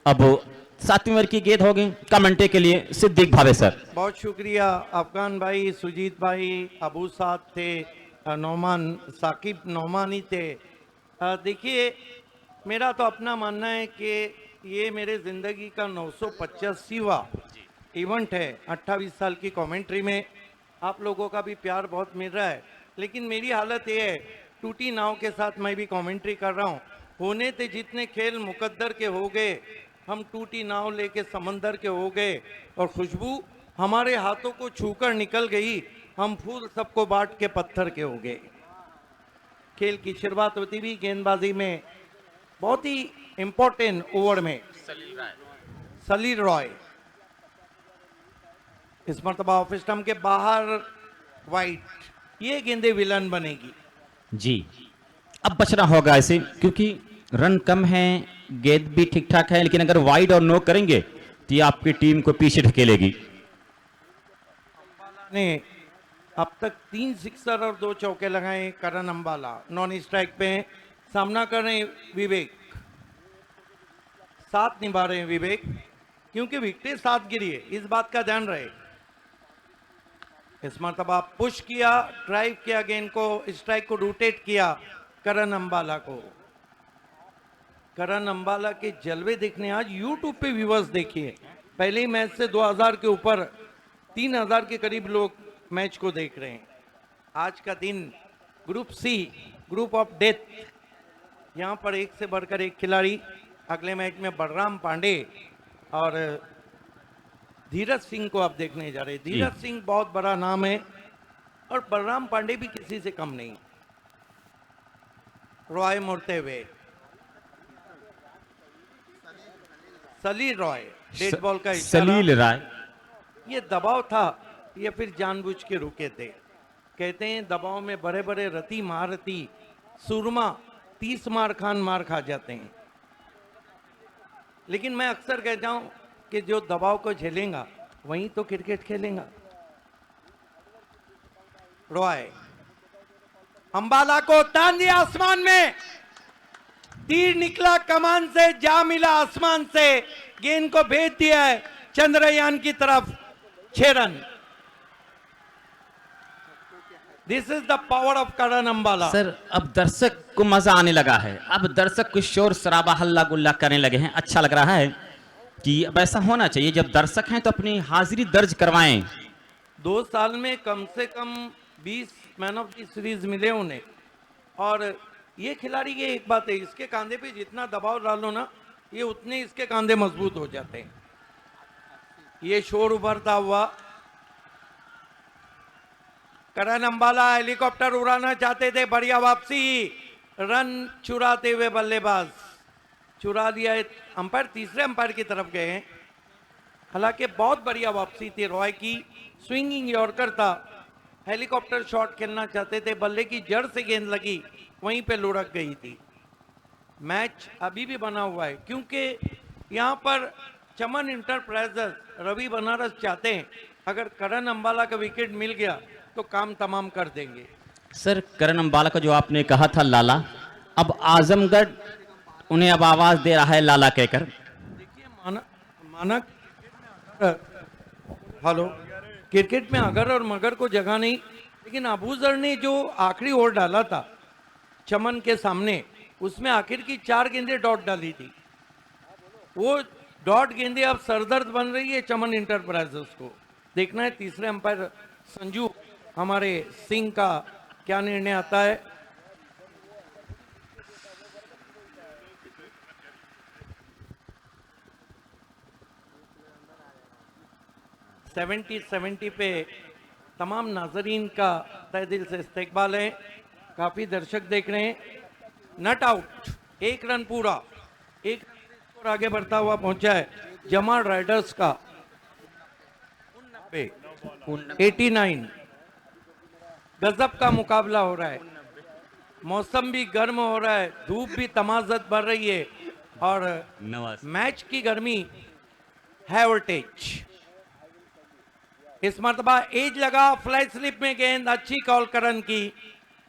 अब 7वीं ओवर की गेंद होगी कमेंटे के लिए सिद्दीक भावे सर। बहुत शुक्रिया अफगान भाई, सुजीत भाई, अबू साद थे, नौमान साकिब नौमानी थे। देखिए मेरा तो अपना मानना है कि ये मेरे ज़िंदगी का 985वां इवेंट है। 28 साल की कमेंट्री में आप लोगों का भी प्यार बहुत मिल रहा है, लेकिन मेरी हालत ये है टूटी नाव के साथ मैं भी कमेंट्री कर रहा हूँ। होने थे जितने खेल मुकद्दर के हो गए, हम टूटी नाव लेके समंदर के हो गए और खुशबू हमारे हाथों को छूकर निकल गई, हम फूल सबको बांट के पत्थर के हो गए। खेल की शुरुआत होती हुई गेंदबाजी में बहुत ही इंपॉर्टेंट ओवर में सलील रॉय इस मरतबा ऑफ स्टंप के बाहर वाइट, ये गेंदे विलन बनेगी। जी अब बचना होगा इसे क्योंकि रन कम है, गेंद भी ठीक ठाक है, लेकिन अगर वाइड और नो करेंगे तो ये आपकी टीम को पीछे ढकेलेगी। ने अब तक 3 सिक्सर और 2 चौके लगाए करण अंबाला। नॉन स्ट्राइक पे सामना कर रहे हैं विवेक, साथ निभा रहे हैं विवेक, क्योंकि विकेट साथ गिरी है, इस बात का ध्यान रहे। इस मरतबा पुश किया, ड्राइव किया, गेंद को स्ट्राइक को रोटेट किया करण अंबाला को। करण अंबाला के जलवे देखने आज YouTube पे व्यूवर्स देखिए। पहले ही मैच से 2000 के ऊपर 3000 के करीब लोग मैच को देख रहे हैं। आज का दिन group C, group of death, यहाँ पर एक से बढ़कर एक खिलाड़ी। अगले मैच में बलराम पांडे और धीरज सिंह को आप देखने जा रहे हैं। धीरज सिंह बहुत बड़ा नाम है और बलराम पांडे भी किसी से कम नहीं। रॉय मुड़ते हुए, सलील रॉय, डेड बॉल का इशारा। सलील राय ये दबाव था या फिर जानबूझ के रुके थे? कहते हैं दबाव में बड़े बड़े रति महारथी सुरमा 30 मार खान मार खा जाते हैं, लेकिन मैं अक्सर कहता हूं कि जो दबाव को झेलेगा वही तो क्रिकेट खेलेगा। रॉय अंबाला को तान दिया आसमान में, तीर निकला कमान से, जा मिला आसमान से, गेंद को भेज दिया है चंद्रयान की तरफ। 6 run. This is the power of Karan Ambala. Sir अब दर्शक को मजा आने लगा है। अब दर्शक कुछ शोर शराबा हल्ला गुल्ला करने लगे हैं। अच्छा लग रहा है कि अब ऐसा होना चाहिए, जब दर्शक हैं तो अपनी हाजिरी दर्ज करवाएं। 2 साल में कम से कम 20 मैन ऑफ द सीरीज मिले उन्हें। और ये खिलाड़ी की एक बात है, इसके कांधे पे जितना दबाव डालो ना, ये उतने इसके कांधे मजबूत हो जाते हैं। ये शोर उभरता हुआ करण अंबाला हेलीकॉप्टर उड़ाना चाहते थे, बढ़िया वापसी, रन चुराते हुए बल्लेबाज चुरा दिया। अंपायर तीसरे अंपायर की तरफ गए हैं। हालांकि बहुत बढ़िया वापसी थी रॉय की, स्विंगिंग यॉर्कर था, हेलीकॉप्टर शॉट खेलना चाहते थे, बल्ले की जड़ से गेंद लगी, वहीं पे लुढ़क गई थी। मैच अभी भी बना हुआ है क्योंकि यहाँ पर चमन इंटरप्राइजेस, रवि बनारस चाहते हैं अगर करण अंबाला का विकेट मिल गया तो काम तमाम कर देंगे। सर करण अंबाला का जो आपने कहा था लाला, अब आजमगढ़ उन्हें अब आवाज दे रहा है लाला कहकर। देखिए मानक हेलो, क्रिकेट में अगर और मगर को जगह नहीं, लेकिन अबूजर ने जो आखिरी ओवर डाला था चमन के सामने, उसमें आखिर की 4 गेंदें डॉट डाली थी। वो डॉट गेंदें अब सरदर्द बन रही है चमन इंटरप्राइजेस को। देखना है तीसरे अंपायर संजू हमारे सिंह का क्या निर्णय आता है। सेवेंटी पे तमाम नाजरीन का तहे दिल से इस्तकबाल है। काफी दर्शक देख रहे हैं। नट आउट, 1 रन पूरा, 1 रन आगे बढ़ता हुआ पहुंचा है जमाल राइडर्स का 89। गजब का मुकाबला हो रहा है। मौसम भी गर्म हो रहा है, धूप भी तमाजत बढ़ रही है और मैच की गर्मी है वोल्टेज। इस मरतबा एज लगा, फ्लैट स्लिप में गेंद, अच्छी कॉल करण की।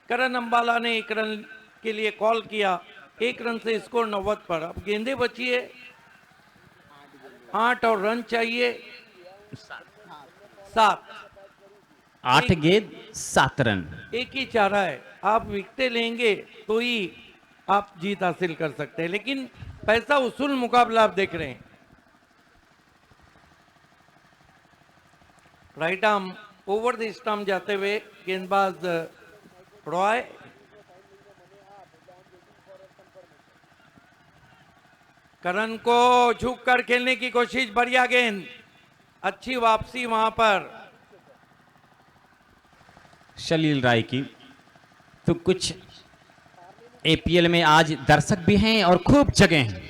करण अंबाला ने 1 रन के लिए कॉल किया। 1 रन से स्कोर 90 पर। अब गेंदें बची है 8 और रन चाहिए 7। 8 गेंद 7 रन। एक ही चारा है, आप विकेटें लेंगे तो ही आप जीत हासिल कर सकते हैं, लेकिन पैसा उसूल मुकाबला आप देख रहे हैं। Right arm over the stump जाते हुए गेंदबाज रॉय करण को झुक कर खेलने की कोशिश, बढ़िया गेंद, अच्छी वापसी वहां पर शलील राय की। तो कुछ एपीएल में आज दर्शक भी हैं और खूब जगह हैं।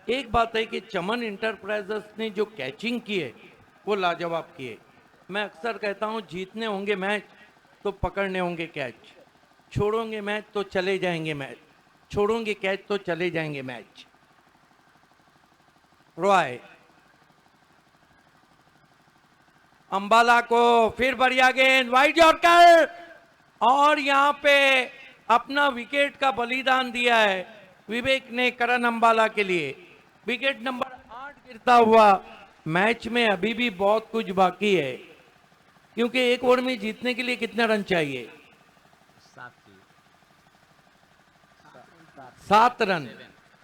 एक बात है कि चमन इंटरप्राइजेस ने जो कैचिंग की है वो लाजवाब की है। मैं अक्सर कहता हूं जीतने होंगे मैच तो पकड़ने होंगे कैच, छोड़ोगे मैच तो चले जाएंगे मैच, छोड़ोगे कैच तो चले जाएंगे मैच। रॉय अंबाला को फिर बढ़िया गेंद, वाइड यॉर्कर, और यहां पे अपना विकेट का बलिदान दिया है विवेक ने करण अंबाला के लिए। विकेट नंबर 8 गिरता हुआ। मैच में अभी भी बहुत कुछ बाकी है, क्योंकि 1 ओवर में जीतने के लिए कितने रन चाहिए? 7 रन।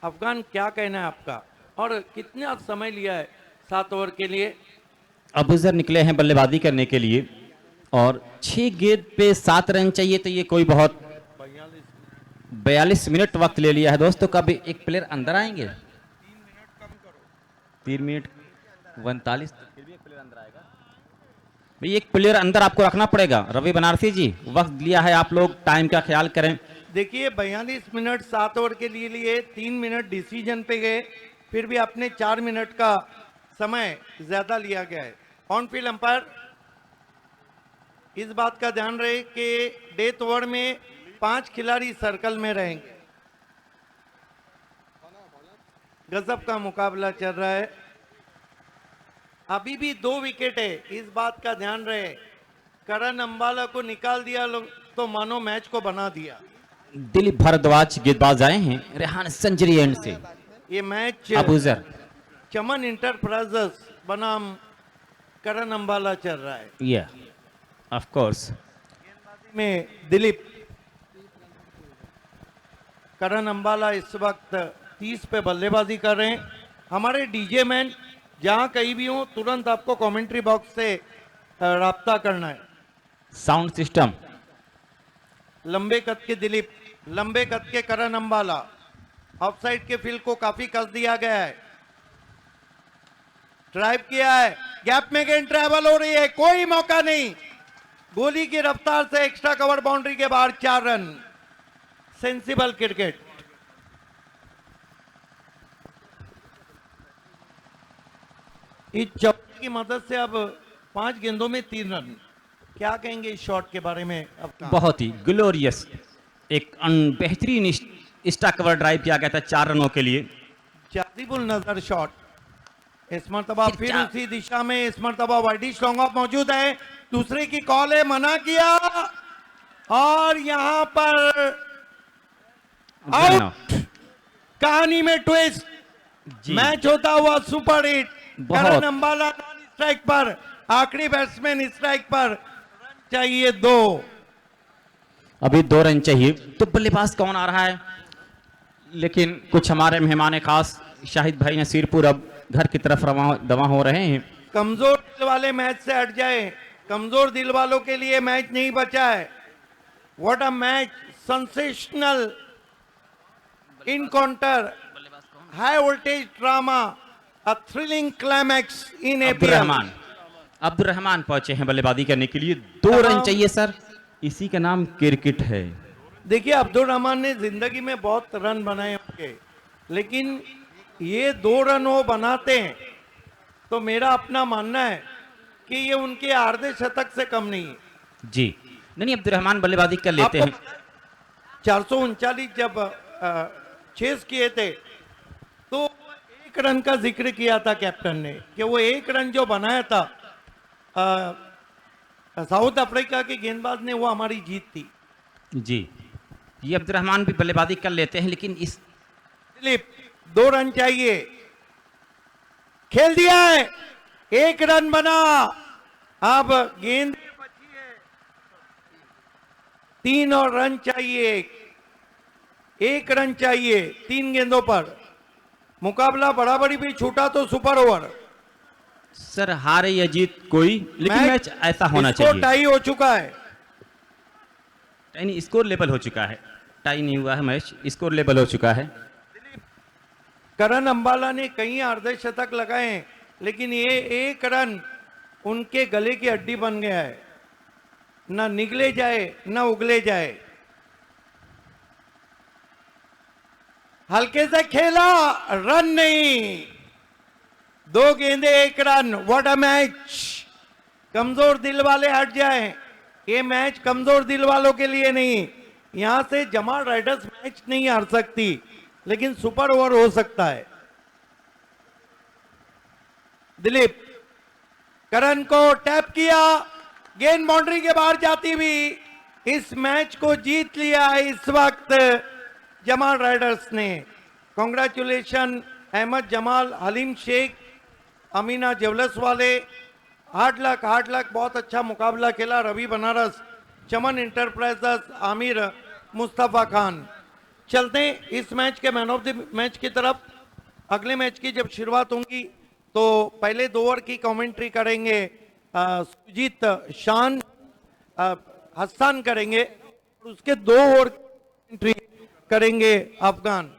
अफगान क्या कहना है आपका, और कितना समय लिया है 7 ओवर के लिए? अबूजर निकले हैं बल्लेबाजी करने के लिए और 6 गेंद पे 7 रन चाहिए, तो ये कोई बहुत 42 मिनट वक्त ले लिया है दोस्तों। कब एक प्लेयर अंदर आएंगे? 3 मिनट 39, फिर भी एक प्लेयर अंदर आएगा भाई। एक प्लेयर अंदर आपको रखना पड़ेगा। रवि बनारसी जी, वक्त लिया है, आप लोग टाइम का ख्याल करें। देखिए 42 मिनट 7 ओवर के लिए 3 मिनट डिसीजन पे गए, फिर भी अपने 4 मिनट का समय ज्यादा लिया गया है। ऑन फील्ड अंपायर इस बात का ध्यान रहे कि डेथ ओवर में 5 खिलाड़ी सर्कल में रहेंगे। गजब का मुकाबला चल रहा है। अभी भी 2 विकेट है, इस बात का ध्यान रहे। करण अंबाला को निकाल दिया तो मानो मैच को बना दिया। दिलीप भारद्वाज गेंदबाज आए हैं रेहान संजरी एंड से। ये मैच अबूजर चमन इंटरप्राइजेस बनाम करण अंबाला चल रहा है। या ऑफ कोर्स में दिलीप, करण अंबाला इस वक्त 30 पे बल्लेबाजी कर रहे हैं। हमारे डीजे मैन जहां कहीं भी हो तुरंत आपको कमेंट्री बॉक्स से राब्ता करना है। Sound system. लंबे कद के दिलीप, लंबे कद के करण अंबाला। ऑफसाइड के फील्ड को काफी कस दिया गया है। ड्राइव किया है, गैप में गेंद ट्रैवल हो रही है, कोई मौका नहीं। गोली की रफ्तार से एक्स्ट्रा कवर बाउंड्री के बाहर 4 रन। Sensible cricket. इस चौके की मदद से अब 5 गेंदों में 3 रन। क्या कहेंगे इस शॉट के बारे में? अब बहुत ही ग्लोरियस, एक बेहतरीन स्टा कवर ड्राइव किया गया था 4 रनों के लिए। जादिबुल नजर शॉट। इस मरतबा फिर उसी दिशा में, इस मरतबा वाइडिश लॉन्ग ऑफ मौजूद है। दूसरे की कॉल है, मना किया, और यहां पर आउट। कहानी में ट्विस्ट, जी। मैच होता हुआ सुपर हिट। बहुत। करण अंबाला नॉन स्ट्राइक पर, आखिरी बैट्समैन स्ट्राइक पर, रन चाहिए 2। अभी 2 रन चाहिए, तो बल्लेबाज कौन आ रहा है? लेकिन कुछ हमारे मेहमान खास शाहिद भाई नसीरपुर अब घर की तरफ रवाना हो रहे हैं। कमजोर दिल वाले मैच से हट जाए, कमजोर दिल वालों के लिए मैच नहीं बचा है। What a match, sensational encounter, high voltage drama, a thrilling climax in APL. Abdul Rahman पहुंचे हैं बल्लेबाजी करने के लिए। 2 रन चाहिए सर, इसी का नाम क्रिकेट है। देखिए, अब्दुल रहमान ने जिंदगी में बहुत रन बनाए होंगे, लेकिन ये 2 रन वो बनाते हैं तो मेरा अपना मानना है कि ये उनके आधे शतक से कम नहीं है। जी नहीं, अब्दुल रहमान बल्लेबाजी कर लेते हैं। 439 जब चेस किए थे तो 1 रन का जिक्र किया था कैप्टन ने कि वो 1 रन जो बनाया था साउथ अफ्रीका के गेंदबाज ने, वो हमारी जीत थी। जी, ये अब्दुल रहमान भी बल्लेबाजी कर लेते हैं, लेकिन इस दिलीप 2 रन चाहिए, खेल दिया है, 1 रन बना। अब गेंद बची है 3 और रन चाहिए, 1 रन चाहिए 3 गेंदों पर। मुकाबला बराबरी भी छूटा तो सुपर ओवर। सर हारे या जीत कोई, लेकिन मैच ऐसा होना चाहिए। टाई हो चुका है, नहीं, स्कोर लेवल हो चुका है, टाई नहीं हुआ है मैच, स्कोर लेवल हो चुका है। करण अंबाला ने कई अर्धशतक लगाए हैं, लेकिन ये 1 रन उनके गले की हड्डी बन गया है, ना निगले जाए ना उगले जाए। हल्के से खेला, रन नहीं, 2 गेंदे 1 रन। व्हाट अ मैच, कमजोर दिल वाले हट जाए, ये मैच कमजोर दिल वालों के लिए नहीं। यहां से जमाल राइडर्स मैच नहीं हार सकती, लेकिन सुपर ओवर हो सकता है। दिलीप, करण को टैप किया, गेंद बाउंड्री के बाहर जाती हुई, इस मैच को जीत लिया इस वक्त जमाल राइडर्स ने। कांग्रेचुलेशन अहमद जमाल, हलीम शेख, अमीना ज्वेलर्स वाले, हार्ड लक, बहुत अच्छा मुकाबला खेला। रवि बनारस, चमन इंटरप्राइजेस, आमिर, मुस्तफा खान। चलते हैं इस मैच के मैन ऑफ द मैच की तरफ। अगले मैच की जब शुरुआत होगी तो पहले 2 ओवर की कमेंट्री करेंगे सुजीत शान, हसन करेंगे, और उसके 2 ओवर कमेंट्री करेंगे अफगान।